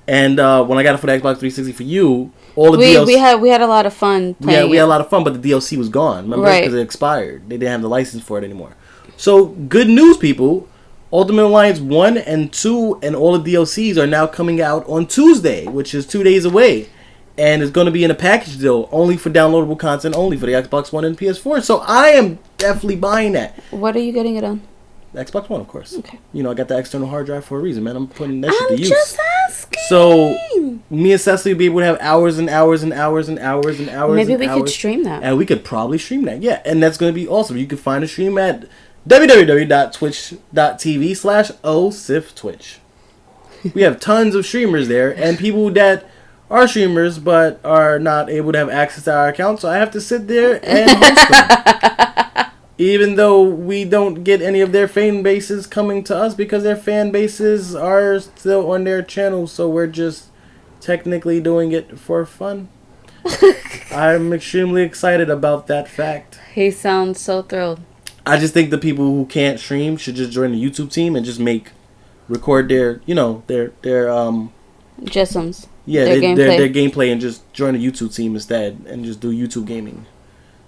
And when I got it for the Xbox 360 for you, all the DLC... We had a lot of fun playing we had a lot of fun, but the DLC was gone. Remember? Right. Because it expired. They didn't have the license for it anymore. So, good news, people. Ultimate Alliance 1 and 2 and all the DLCs are now coming out on Tuesday, which is 2 days away. And it's going to be in a package deal, only for downloadable content, only for the Xbox One and PS4. So, I am definitely buying that. What are you getting it on? Xbox One, of course. Okay. You know, I got the external hard drive for a reason, man. I'm putting that shit to I'm use. just asking. So, me and Cecily will be able to have hours and hours and hours and hours and hours. Maybe and we could hours. stream that. And we could probably stream that, yeah. And that's going to be awesome. You can find a stream at www.twitch.tv/osifTwitch. We have tons of streamers there and people that are streamers but are not able to have access to our account. So I have to sit there and host them. Even though we don't get any of their fan bases coming to us because their fan bases are still on their channel. So we're just technically doing it for fun. I'm extremely excited about that fact. He sounds so thrilled. I just think the people who can't stream should just join the YouTube team and just record their Jessams. yeah, Their gameplay. their gameplay and just join the YouTube team instead and just do YouTube gaming.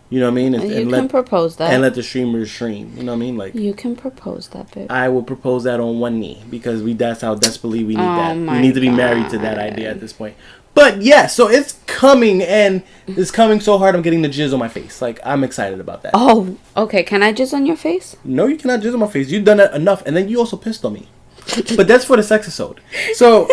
You know what I mean? And you can propose that. And let the streamers stream. You know what I mean? Like, you can propose that, babe. I will propose that on one knee because that's how desperately we need that. my We need to be married to that idea at this point. But yeah, so it's coming and it's coming so hard I'm getting the jizz on my face. Like, I'm excited about that. Oh, okay. Can I jizz on your face? No, you cannot jizz on my face. You've done that enough, and then you also pissed on me. But that's for the sex episode. So,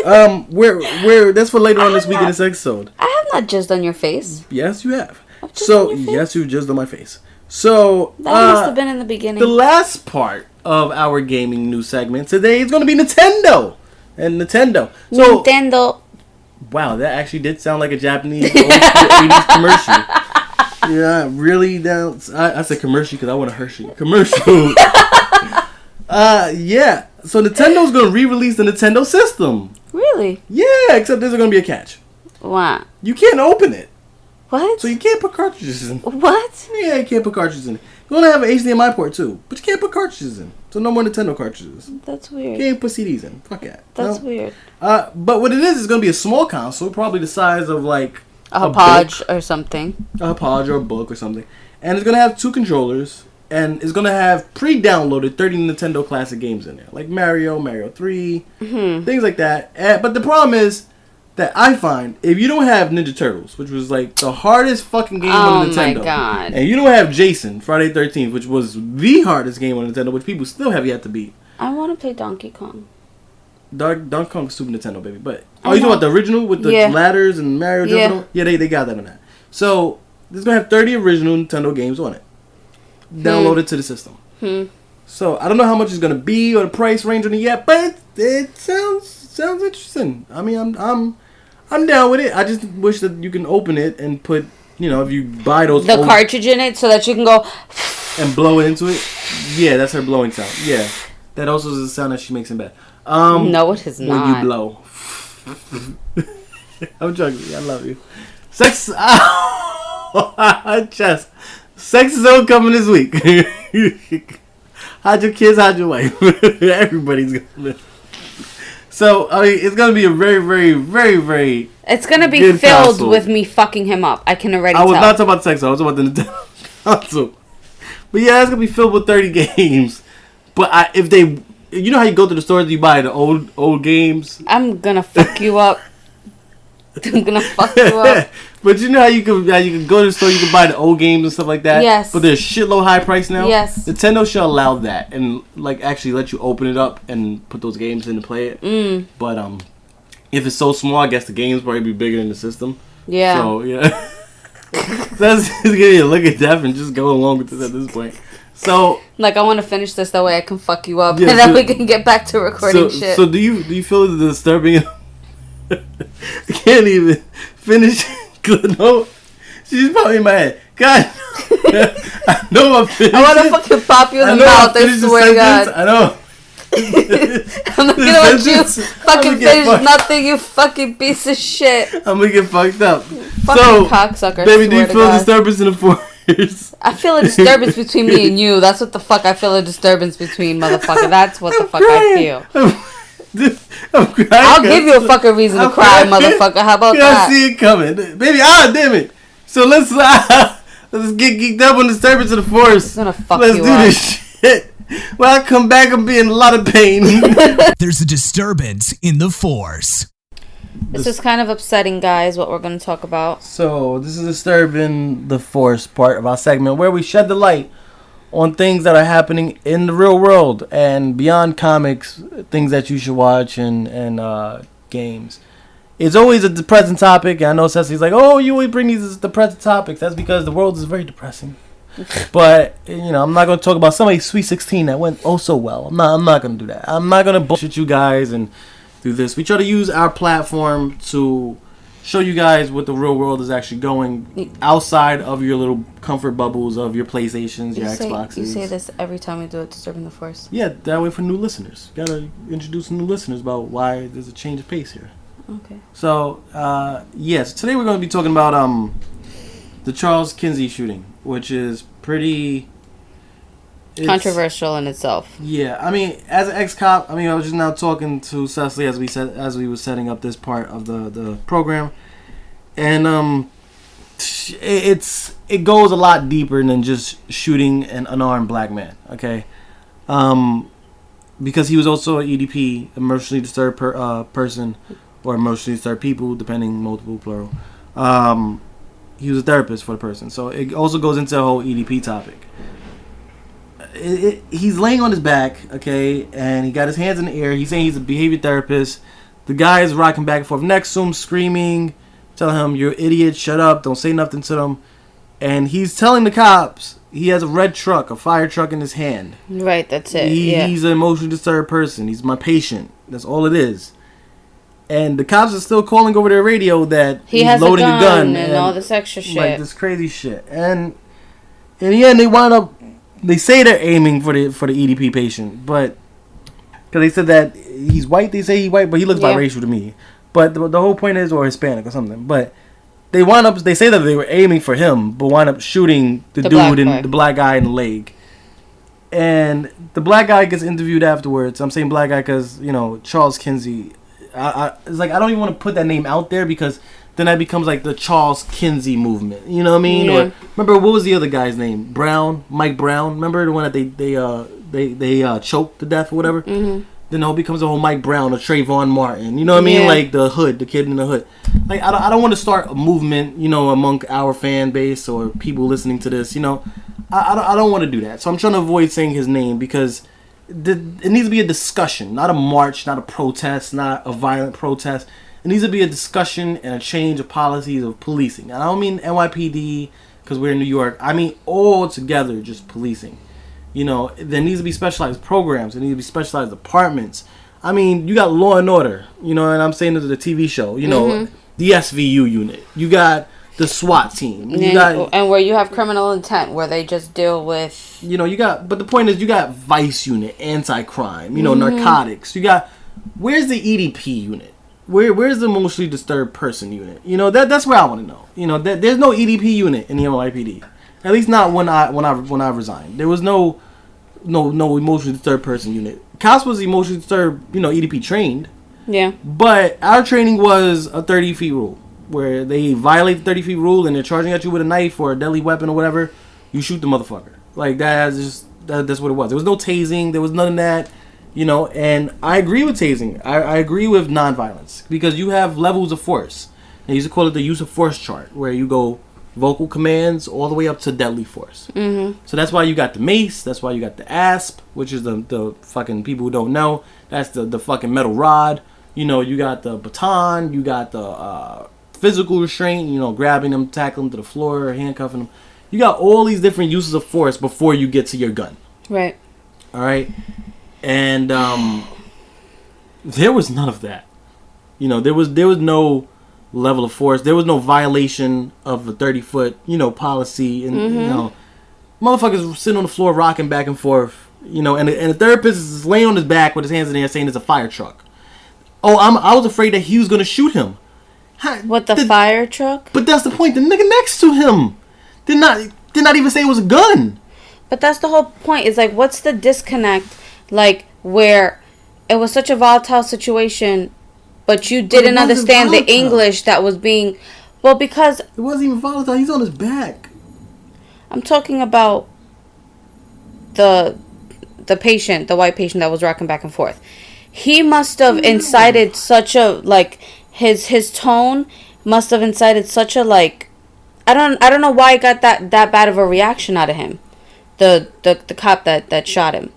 we're that's for later on this week in the sex episode. I have not jizzed on your face. Yes, you have. I've jizzed So, on your face? yes, you jizzed on my face. So, That must have been in the beginning. the last part of our gaming news segment today is going to be Nintendo. And Nintendo. So, Nintendo. wow, that actually did sound like a Japanese old 80s commercial. Yeah, really down. I said commercial because I want a Hershey. Commercial. Yeah. So Nintendo's going to re-release the Nintendo system. Really? Yeah, except there's going to be a catch. What? You can't open it. What? So you can't put cartridges in. What? Yeah, you can't put cartridges in. You're going to have an HDMI port too. But you can't put cartridges in. So no more Nintendo cartridges. That's You weird. can't put CDs in. Fuck that. That's No. weird. But what it is going to be a small console. Probably the size of like A book. podge or something. A podge or a book or something. And it's going to have 2 controllers. And it's going to have pre-downloaded 30 Nintendo classic games in there. Like Mario 3, things like that. But the problem is that I find, if you don't have Ninja Turtles, which was like the hardest fucking game on Oh Nintendo. my God. And you don't have Jason, Friday 13th, which was the hardest game on Nintendo, which people still have yet to beat. I want to play Donkey Kong. Donkey Kong Super Nintendo, baby. But I you talking know. about the original with the Yeah. ladders and Mario Yeah. jumping on? Yeah, they got that on that. So, it's going to have 30 original Nintendo games on it. Downloaded to the system. So I don't know how much it's gonna be or the price range on it yet, but it sounds interesting. I mean, I'm down with it. I just wish that you can open it and put, if you buy those The old- cartridge in it so that you can go. and blow it into it. Yeah, that's her blowing sound. Yeah, that also is the sound that she makes in bed. No, it is When not. you blow. I'm joking. I love you. Sex. Chest. Sex is all coming this week. Hide your kids, hide your wife. Everybody's gonna live. So, I mean, it's gonna be a very, very, very, very. It's gonna be good filled console. with me fucking him up. I can already I was tell. not talking about sex. I was talking about the Nintendo console. But yeah, it's gonna be filled with 30 games. But if they, you know how you go to the stores and you buy the old games. I'm gonna fuck you up. I'm gonna fuck you up. But you know how you can go to the store, you can buy the old games and stuff like that. Yes. But they're shitload high price now. Yes. Nintendo should allow that and like actually let you open it up and put those games in to play it. But if it's so small, I guess the games probably be bigger than the system. Yeah. So yeah. That's just give you a look at that and just go along with this at this point. So Like, I want to finish this that way I can fuck you up, Yeah, and then so- we can get back to recording shit. So do you feel it disturbing? I can't even finish. No, she's probably in my head. God, I know I'm finished. I want to fucking pop you in the mouth. I swear to God. I know. I'm not gonna let you sentence, fucking I'ma get finish fucked. nothing, you fucking piece of shit. I'm gonna get fucked up. Fucking So, cocksucker. baby, do swear you to feel God. disturbance in the force? I feel a disturbance between me and you. That's what the fuck I feel a disturbance between, motherfucker. That's what the fuck I feel. I'm crying. I'll give you a fucking reason to I'm cry, crying. motherfucker. How about I that? see it coming, baby. Damn it. So let's get geeked up on disturbance of the force. I'm gonna fuck Let's you do up. this shit. When I come back, I'm being in a lot of pain. There's a disturbance in the force. This is kind of upsetting, guys, what we're gonna talk about. So this is disturbing the force part of our segment where we shed the light on things that are happening in the real world and beyond comics, things that you should watch and games. It's always a depressing topic. I know Cecily's like, oh, you always bring these depressing topics. That's because the world is very depressing. But, I'm not going to talk about somebody's Sweet 16 that went oh so well. I'm not going to do that. I'm not going to bullshit you guys and do this. We try to use our platform to show you guys what the real world is actually going outside of your little comfort bubbles of your PlayStations, your Xboxes. You say this every time we do it, disturbing the force. Yeah, that way for new listeners. Gotta introduce new listeners about why there's a change of pace here. Okay. So, yes, today we're going to be talking about the Charles Kinsey shooting, which is pretty Controversial in itself. Yeah, I mean, as an ex-cop, I was just now talking to Cecily as we were setting up this part of the program, and it goes a lot deeper than just shooting an unarmed black man. Okay, because he was also an EDP, emotionally disturbed person, or emotionally disturbed people, depending, multiple, plural. He was a therapist for the person, so it also goes into the whole EDP topic. He's laying on his back, okay, and he got his hands in the air. He's saying he's a behavior therapist. The guy is rocking back and forth next to him, screaming, telling him, "You're an idiot, shut up, don't say nothing to them." And he's telling the cops he has a red truck, a fire truck in his hand. Right, that's it. He's an emotionally disturbed person. He's my patient. That's all it is. And the cops are still calling over their radio that he he's has loading a gun and all this extra shit. Like this crazy shit. And in the end, they wind up. They say they're aiming for the EDP patient, but because they said that he's white, they say he's white, but he looks biracial to me. But the whole point is, or Hispanic or something. But they say that they were aiming for him, but wind up shooting the dude and the black guy in the leg. And the black guy gets interviewed afterwards. I'm saying black guy because Charles Kinsey. It's like I don't even want to put that name out there because then that becomes like the Charles Kinsey movement. You know what I mean? Yeah. Or remember, what was the other guy's name? Mike Brown. Remember the one that they choked to death or whatever? Mm-hmm. Then it becomes a whole Mike Brown or Trayvon Martin. You know what I mean? Like the kid in the hood. Like I don't want to start a movement, among our fan base or people listening to this. I don't want to do that. So I'm trying to avoid saying his name because it needs to be a discussion, not a march, not a protest, not a violent protest. It needs to be a discussion and a change of policies of policing. And I don't mean NYPD because we're in New York. I mean all together, just policing. There needs to be specialized programs. There needs to be specialized departments. I mean, you got Law and Order, and I'm saying this is the TV show, the SVU unit. You got the SWAT team. And where you have criminal intent, where they just deal with... but the point is you got Vice unit, anti-crime, narcotics. Where's the EDP unit? Where's the emotionally disturbed person unit? That's where I want to know. There's no EDP unit in the NYPD. At least not when I resigned. There was no emotionally disturbed person unit. Cops was emotionally disturbed, EDP trained. Yeah. But our training was a 30 feet rule, where they violate the 30 feet rule and they're charging at you with a knife or a deadly weapon or whatever. You shoot the motherfucker. Like that's what it was. There was no tasing. There was none of that. And I agree with tasing. I agree with nonviolence because you have levels of force. They used to call it the use of force chart, where you go vocal commands all the way up to deadly force. Mm-hmm. So that's why you got the mace. That's why you got the ASP, which is the fucking people who don't know. That's the fucking metal rod. You got the baton. You got the physical restraint. Grabbing them, tackling them to the floor, handcuffing them. You got all these different uses of force before you get to your gun. Right. All right. And there was none of that. There was no level of force. There was no violation of the 30-foot, policy. And, motherfuckers sitting on the floor rocking back and forth, and the therapist is laying on his back with his hands in the air saying it's a fire truck. Oh, I was afraid that he was going to shoot him. What, the fire truck? But that's the point. The nigga next to him did not even say it was a gun. But that's the whole point. It's like, what's the disconnect? Like, where it was such a volatile situation, but you didn't understand the English that was being... Well, because... It wasn't even volatile. He's on his back. I'm talking about the patient, the white patient that was rocking back and forth. He must have incited such a, like... His tone must have incited such a, like... I don't know why I got that bad of a reaction out of him. The cop that shot him.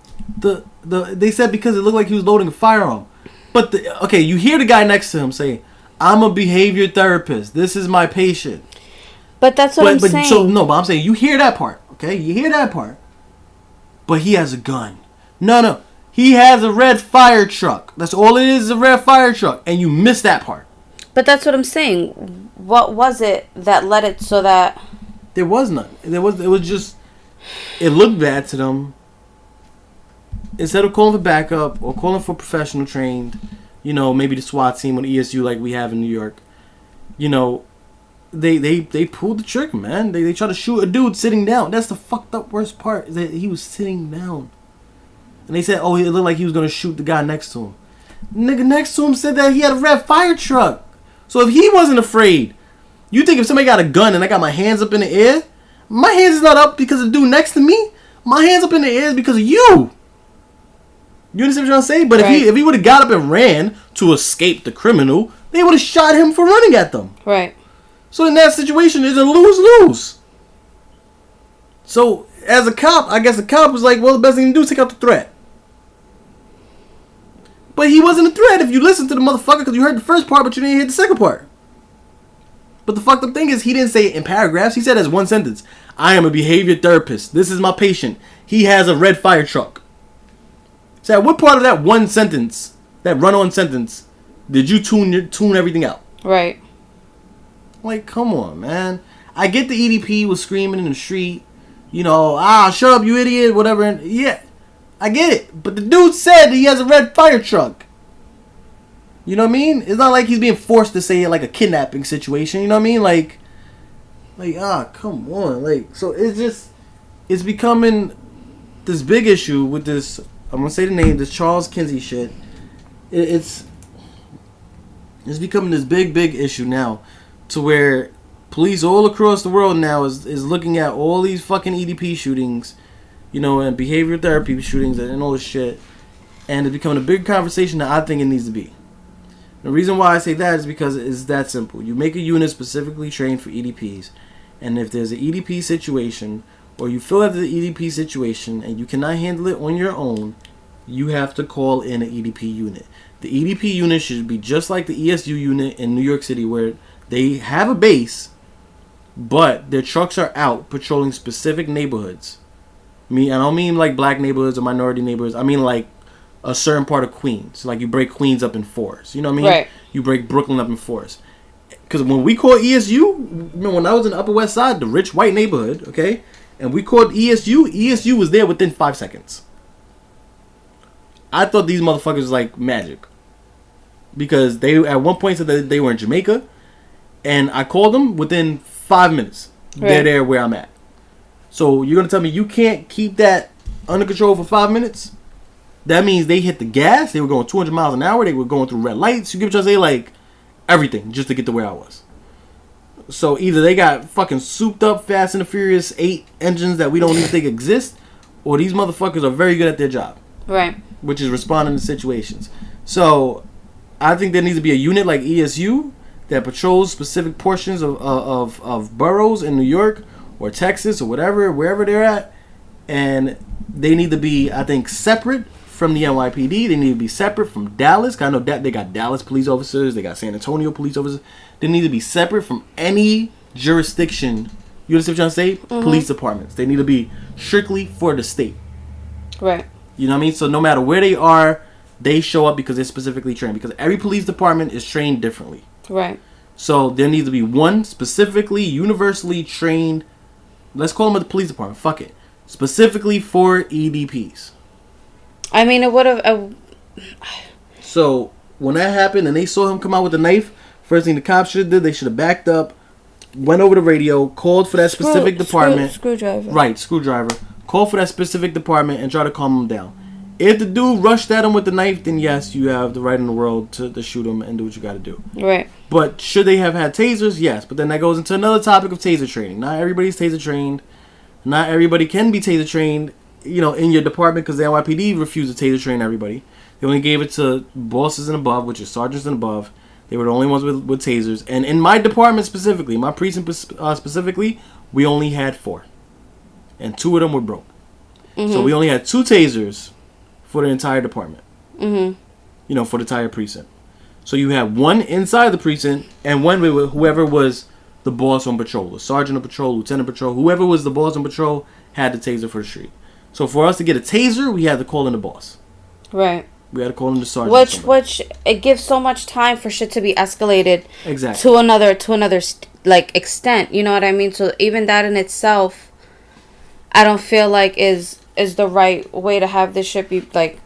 They said because it looked like he was loading a firearm. But you hear the guy next to him say, "I'm a behavior therapist. This is my patient." But that's what I'm saying. But I'm saying you hear that part, okay? You hear that part. But he has a gun. No. He has a red fire truck. That's all it is a red fire truck. And you miss that part. But that's what I'm saying. What was it that led it so that... There was none. It was just... It looked bad to them. Instead of calling for backup or calling for professional trained, you know, maybe the SWAT team or the ESU like we have in New York, you know, they pulled the trigger, man. They tried to shoot a dude sitting down. That's the fucked up worst part, is that he was sitting down. And they said, oh, it looked like he was going to shoot the guy next to him. Nigga next to him said that he had a red fire truck. So if he wasn't afraid, you think if somebody got a gun and I got my hands up in the air, my hands is not up because of the dude next to me. My hands up in the air is because of you. You understand what I'm trying to say? But Right. if he would have got up and ran to escape the criminal, they would have shot him for running at them. Right. So in that situation, it's a lose-lose. So as a cop, I guess the cop was like, well, the best thing to do is take out the threat. But he wasn't a threat if you listened to the motherfucker, because you heard the first part, but you didn't hear the second part. But the fucked up thing is, he didn't say it in paragraphs. He said it as one sentence. I am a behavior therapist. This is my patient. He has a red fire truck. So at what part of that one sentence, that run-on sentence, did you tune everything out? Right. Like, come on, man. I get the EDP was screaming in the street. You know, shut up, you idiot, whatever. Yeah, I get it. But the dude said he has a red fire truck. You know what I mean? It's not like he's being forced to say it like a kidnapping situation. You know what I mean? Like, come on. Like, so it's becoming this big issue with this, I'm going to say the name, this Charles Kinsey shit. It's becoming this big issue now, to where police all across the world now is looking at all these fucking EDP shootings, you know, and behavioral therapy shootings and all this shit, and it's becoming a big conversation that I think it needs to be. The reason why I say that is because it's that simple. You make a unit specifically trained for EDPs, and if there's an EDP situation, or you feel that there's an EDP situation and you cannot handle it on your own, you have to call in an EDP unit. The EDP unit should be just like the ESU unit in New York City, where they have a base, but their trucks are out patrolling specific neighborhoods. I don't mean like black neighborhoods or minority neighborhoods. I mean like a certain part of Queens. Like you break Queens up in fours. You know what I mean? Right. You break Brooklyn up in fours. Because when we called ESU, when I was in the Upper West Side, the rich white neighborhood, okay, and we called ESU was there within 5 seconds. I thought these motherfuckers was like magic. Because they at one point said that they were in Jamaica, and I called them within 5 minutes. Right. They're there where I'm at. So you're going to tell me you can't keep that under control for 5 minutes? That means they hit the gas. They were going 200 miles an hour. They were going through red lights. You get what I'm saying? Like, everything just to get to where I was. So either they got fucking souped up Fast and the Furious 8 engines that we don't even think exist, or these motherfuckers are very good at their job. Right. Which is responding to situations. So I think there needs to be a unit like ESU that patrols specific portions of boroughs in New York or Texas or whatever, wherever they're at. And they need to be, I think, separate from the NYPD. They need to be separate from Dallas. 'Cause I know that they got Dallas police officers. They got San Antonio police officers. They need to be separate from any jurisdiction. You understand what I'm trying to say? Mm-hmm. Police departments. They need to be strictly for the state. Right. You know what I mean? So no matter where they are, they show up because they're specifically trained. Because every police department is trained differently. Right. So there needs to be one specifically, universally trained, let's call them the police department, fuck it, specifically for EDPs. I mean, it would have... So when that happened and they saw him come out with a knife, first thing the cops should have did, they should have backed up, went over the radio, called for that specific department. Screwdriver. Right, screwdriver. Call for that specific department and try to calm him down. If the dude rushed at him with the knife, then yes, you have the right in the world to shoot him and do what you got to do. Right. But should they have had tasers? Yes. But then that goes into another topic of taser training. Not everybody's taser trained. Not everybody can be taser trained, you know, in your department, because the NYPD refused to taser train everybody. They only gave it to bosses and above, which is sergeants and above. They were the only ones with tasers. And in my department specifically, my precinct specifically, we only had 4. And 2 of them were broke. Mm-hmm. So we only had 2 tasers for the entire department. Mm-hmm. You know, for the entire precinct. So you had 1 inside the precinct and 1 with whoever was the boss on patrol. The sergeant on patrol, lieutenant patrol, whoever was the boss on patrol had the taser for the street. So for us to get a taser, we had to call in the boss. Right. We had to call in the sergeant. Which it gives so much time for shit to be escalated. Exactly. To another like extent. You know what I mean? So even that in itself, I don't feel like is the right way to have this shit be like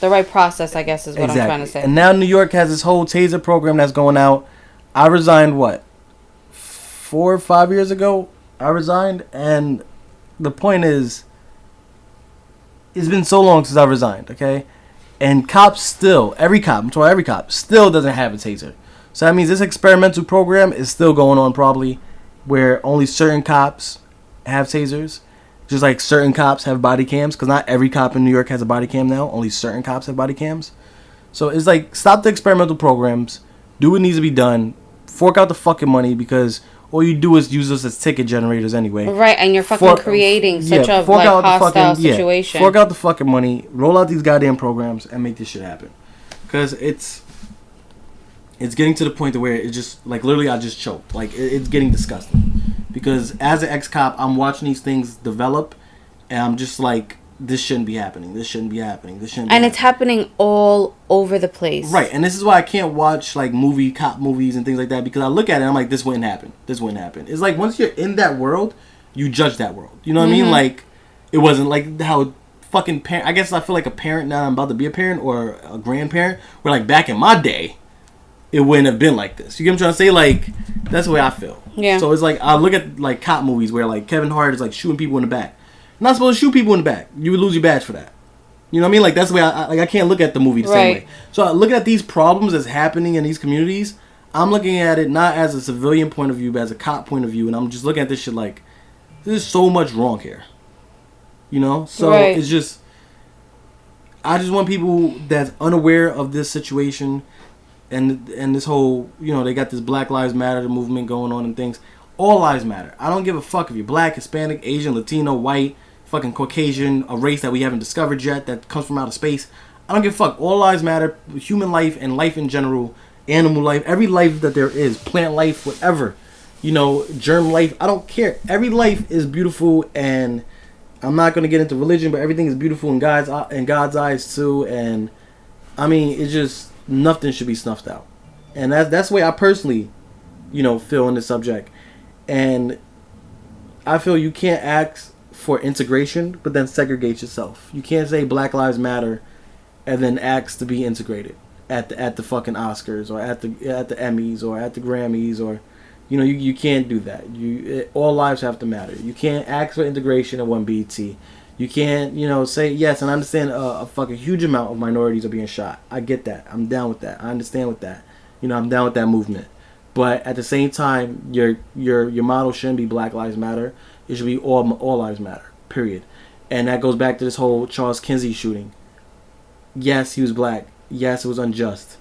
the right process, I guess, is what I'm trying to say. And now New York has this whole taser program that's going out. I resigned, 4 or 5 years ago? I resigned, and the point is, it's been so long since I resigned, okay? And cops still, every cop still doesn't have a taser. So that means this experimental program is still going on probably, where only certain cops have tasers. Just like certain cops have body cams, because not every cop in New York has a body cam now. Only certain cops have body cams. So it's like, stop the experimental programs. Do what needs to be done. Fork out the fucking money, because all you do is use us as ticket generators anyway. Right, and you're fucking creating such a like hostile situation. Fork out the fucking money. Roll out these goddamn programs and make this shit happen. Because it's getting to the point where it just, like, literally I just choked. Like, it's getting disgusting. Because as an ex-cop, I'm watching these things develop, and I'm just like, this shouldn't be happening. This shouldn't be happening. This shouldn't be And happening. it's happening all over the place. Right, and this is why I can't watch, like, cop movies and things like that, because I look at it and I'm like, this wouldn't happen. This wouldn't happen. It's like, once you're in that world, you judge that world. You know what I mean? Like, it wasn't like how fucking parent... I guess I feel like a parent now I'm about to be a parent or a grandparent, where, like, back in my day, it wouldn't have been like this. You get what I'm trying to say? Like, that's the way I feel. Yeah. So it's like, I look at, like, cop movies where, like, Kevin Hart is, like, shooting people in the back. You're not supposed to shoot people in the back. You would lose your badge for that. You know what I mean? Like, that's the way I can't look at the movie the same way. So looking at these problems that's happening in these communities, I'm looking at it not as a civilian point of view, but as a cop point of view, and I'm just looking at this shit like, there's so much wrong here. You know? So it's just, I just want people that's unaware of this situation and this whole, you know, they got this Black Lives Matter movement going on and things. All lives matter. I don't give a fuck if you're black, Hispanic, Asian, Latino, white, fucking Caucasian, a race that we haven't discovered yet that comes from outer space. I don't give a fuck. All lives matter. Human life and life in general, animal life, every life that there is, plant life, whatever, you know, germ life, I don't care. Every life is beautiful, and I'm not going to get into religion, but everything is beautiful in God's eyes too. And I mean, it's just, nothing should be snuffed out. And that's the way I personally, you know, feel in this subject. And I feel you can't ask for integration, but then segregate yourself. You can't say Black Lives Matter and then ask to be integrated at the fucking Oscars or at the Emmys or at the Grammys, or, you know, you can't do that. All lives have to matter. You can't ask for integration at one BT. You can't, you know, say yes. And I understand a fucking huge amount of minorities are being shot. I get that. I'm down with that. I understand with that. You know, I'm down with that movement. But at the same time, your motto shouldn't be Black Lives Matter. It should be all lives matter, period. And that goes back to this whole Charles Kinsey shooting. Yes, he was black. Yes, it was unjust.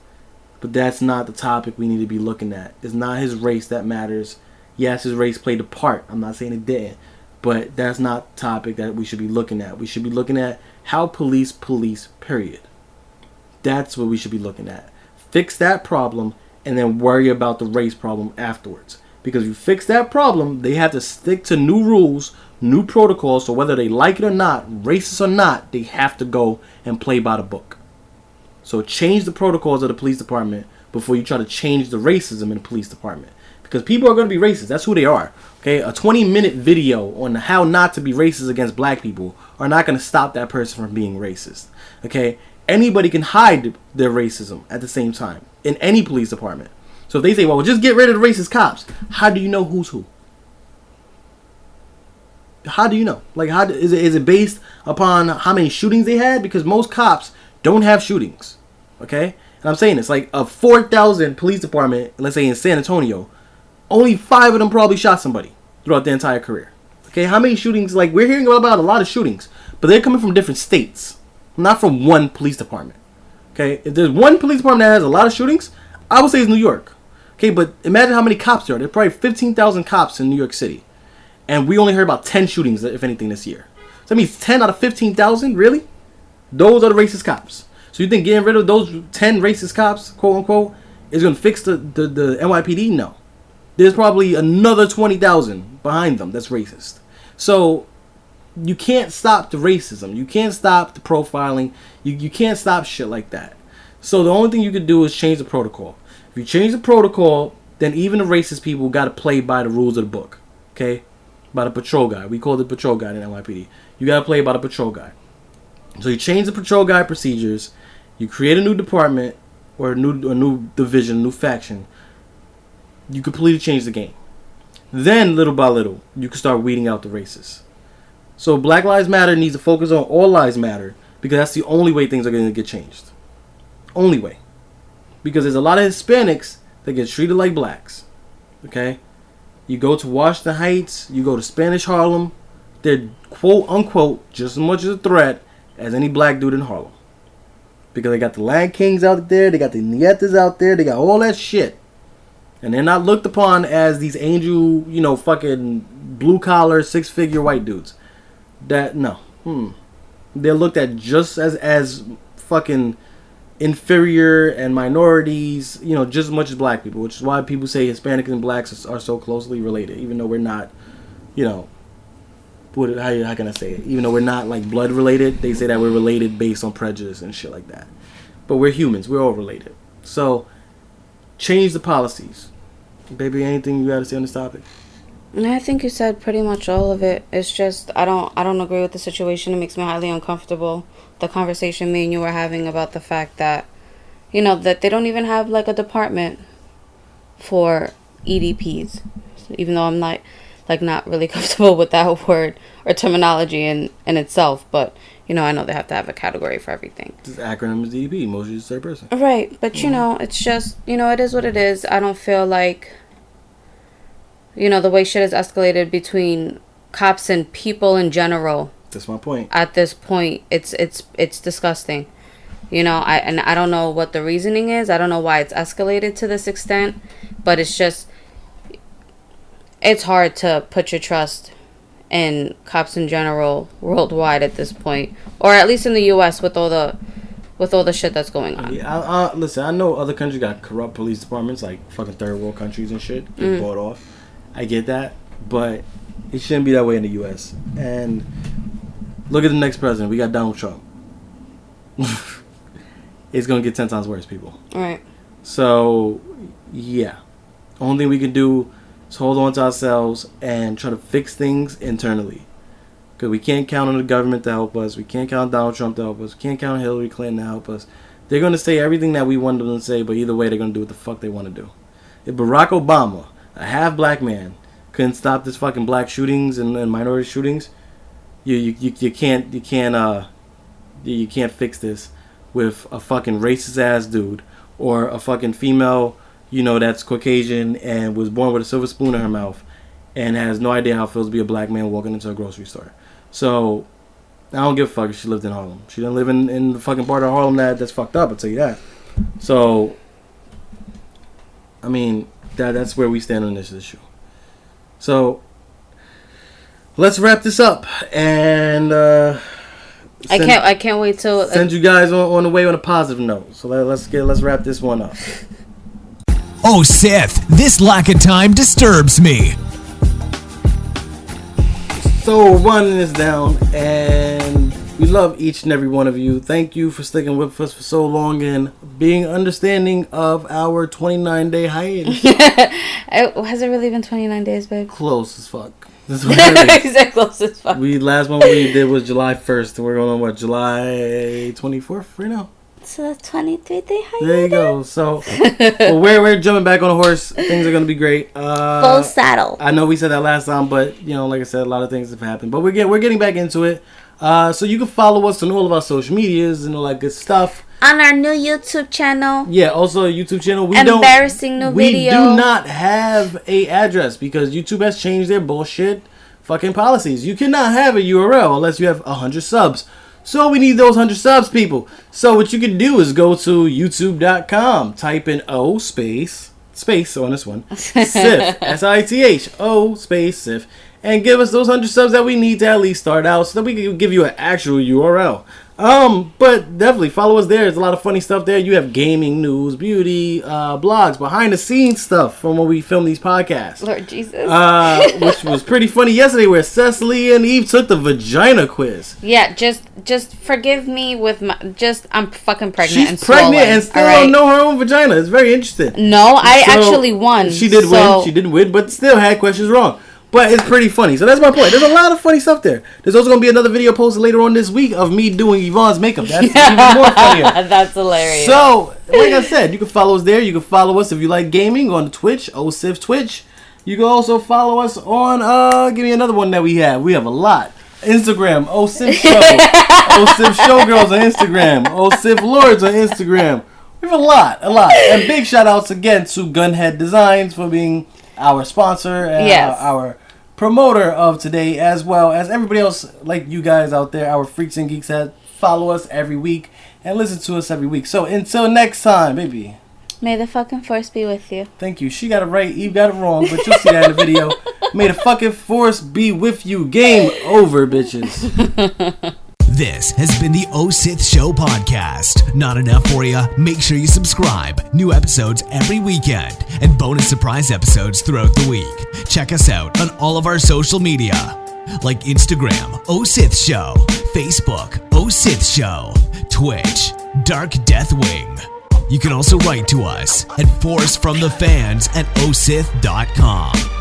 But that's not the topic we need to be looking at. It's not his race that matters. Yes, his race played a part. I'm not saying it didn't. But that's not the topic that we should be looking at. We should be looking at how police, period. That's what we should be looking at. Fix that problem, and then worry about the race problem afterwards. Because if you fix that problem, they have to stick to new rules, new protocols, so whether they like it or not, racist or not, they have to go and play by the book. So change the protocols of the police department before you try to change the racism in the police department. Because people are going to be racist. That's who they are. Okay, a 20-minute video on how not to be racist against black people are not going to stop that person from being racist. Okay, anybody can hide their racism at the same time in any police department. So if they say, well, just get rid of the racist cops, how do you know who's who? How do you know? Like, how is it based upon how many shootings they had? Because most cops don't have shootings. Okay, and I'm saying it's like a 4,000 police department, let's say in San Antonio, only 5 of them probably shot somebody throughout their entire career. Okay, how many shootings? Like, we're hearing about a lot of shootings, but they're coming from different states, not from one police department. Okay, if there's one police department that has a lot of shootings, I would say it's New York. Okay, but imagine how many cops there are. There's probably 15,000 cops in New York City, and we only heard about 10 shootings, if anything, this year. So that means 10 out of 15,000, really? Those are the racist cops. So you think getting rid of those 10 racist cops, quote unquote, is going to fix the NYPD? No. There's probably another 20,000 behind them that's racist. So you can't stop the racism. You can't stop the profiling. You can't stop shit like that. So the only thing you could do is change the protocol. If you change the protocol, then even the racist people got to play by the rules of the book. Okay? By the patrol guy. We call it patrol guy in NYPD. You got to play by the patrol guy. So you change the patrol guide procedures. You create a new department or a new division, a new faction. You completely change the game. Then, little by little, you can start weeding out the races. So Black Lives Matter needs to focus on All Lives Matter because that's the only way things are going to get changed. Only way. Because there's a lot of Hispanics that get treated like blacks. Okay? You go to Washington Heights, you go to Spanish Harlem, they're quote unquote just as much as a threat as any black dude in Harlem. Because they got the Land Kings out there, they got the Nietas out there, they got all that shit. And they're not looked upon as these angel, fucking blue collar, 6-figure white dudes. No. They're looked at just as fucking inferior and minorities, just as much as black people, which is why people say Hispanics and blacks are so closely related, even though we're not, how can I say it? Even though we're not like blood related, they say that we're related based on prejudice and shit like that. But we're humans, we're all related. So change the policies. Baby, anything you gotta say on this topic? I think you said pretty much all of it. It's just I don't agree with the situation. It makes me highly uncomfortable. The conversation me and you were having about the fact that that they don't even have like a department for EDPs. So even though I'm not really comfortable with that word or terminology in itself, but I know they have to have a category for everything. This acronym is EDP, emotionally disturbed person. Right, but it's just it is what it is. I don't feel like the way shit has escalated between cops and people in general. That's my point. At this point, it's disgusting. I don't know what the reasoning is. I don't know why it's escalated to this extent, but it's hard to put your trust in cops in general worldwide at this point, or at least in the U.S. with all the shit that's going on. Yeah, listen, I know other countries got corrupt police departments, like fucking third world countries and shit, get bought off. I get that, but it shouldn't be that way in the U.S. And look at the next president. We got Donald Trump. It's gonna get 10 times worse, people. All right. So, yeah. Only thing we can do is hold on to ourselves and try to fix things internally. Because we can't count on the government to help us. We can't count on Donald Trump to help us. We can't count on Hillary Clinton to help us. They're going to say everything that we want them to say, but either way, they're going to do what the fuck they want to do. If Barack Obama, a half-black man, couldn't stop this fucking black shootings and minority shootings, you can't fix this with a fucking racist-ass dude or a fucking female, that's Caucasian and was born with a silver spoon in her mouth and has no idea how it feels to be a black man walking into a grocery store. So, I don't give a fuck if she lived in Harlem. She didn't live in the fucking part of Harlem that's fucked up, I'll tell you that. So, I mean, that's where we stand on this issue. So, let's wrap this up and I can't wait till send you guys on the way on a positive note. So let's wrap this one up. Oh, Sith, this lack of time disturbs me. So we're running this down, and we love each and every one of you. Thank you for sticking with us for so long and being understanding of our 29-day hiatus. Has it really been 29 days, babe? Close as fuck. That's what it is. Close as fuck. Last one we did was July 1st, and we're going on July 24th right now. So that's 23-day hiatus. There you go. So we're jumping back on a horse. Things are gonna be great. Full saddle. I know we said that last time, but like I said, a lot of things have happened. But we're getting back into it. So you can follow us on all of our social medias and all that good stuff. On our new YouTube channel. Yeah, also a YouTube channel. We do not have a address because YouTube has changed their bullshit fucking policies. You cannot have a URL unless you have 100 subs. So we need those 100 subs, people. So what you can do is go to youtube.com, type in O space on this one, Sith, SITH, O space Sith, and give us those 100 subs that we need to at least start out so that we can give you an actual URL. But definitely follow us there. There's a lot of funny stuff there. You have gaming, news, beauty, blogs, behind the scenes stuff from when we film these podcasts. Lord Jesus. Which was pretty funny yesterday where Cecily and Eve took the vagina quiz. Yeah, just forgive me with I'm fucking pregnant. She's pregnant and still don't know her own vagina. It's very interesting. No, I actually won. She did win. She didn't win, but still had questions wrong. But it's pretty funny. So that's my point. There's a lot of funny stuff there. There's also going to be another video posted later on this week of me doing Yvonne's makeup. That's even more funnier. That's hilarious. So, like I said, you can follow us there. You can follow us if you like gaming on Twitch, OSIF Twitch. You can also follow us on, give me another one that we have. We have a lot. Instagram, OSIF Show. OSIF Showgirls on Instagram. OSIF Lords on Instagram. We have a lot. And big shout outs again to Gunhead Designs for being our sponsor and our promoter of today, as well as everybody else like you guys out there, our freaks and geeks that follow us every week and listen to us every week. So until next time, baby. May the fucking force be with you. Thank you. She got it right, Eve got it wrong, but you'll see that in the video. May the fucking force be with you. Game over, bitches. This has been the OSIF Show podcast. Not enough for you? Make sure you subscribe. New episodes every weekend and bonus surprise episodes throughout the week. Check us out on all of our social media like Instagram, OSIF Show, Facebook, OSIF Show, Twitch, Dark Deathwing. You can also write to us at forcefromthefans@osith.com.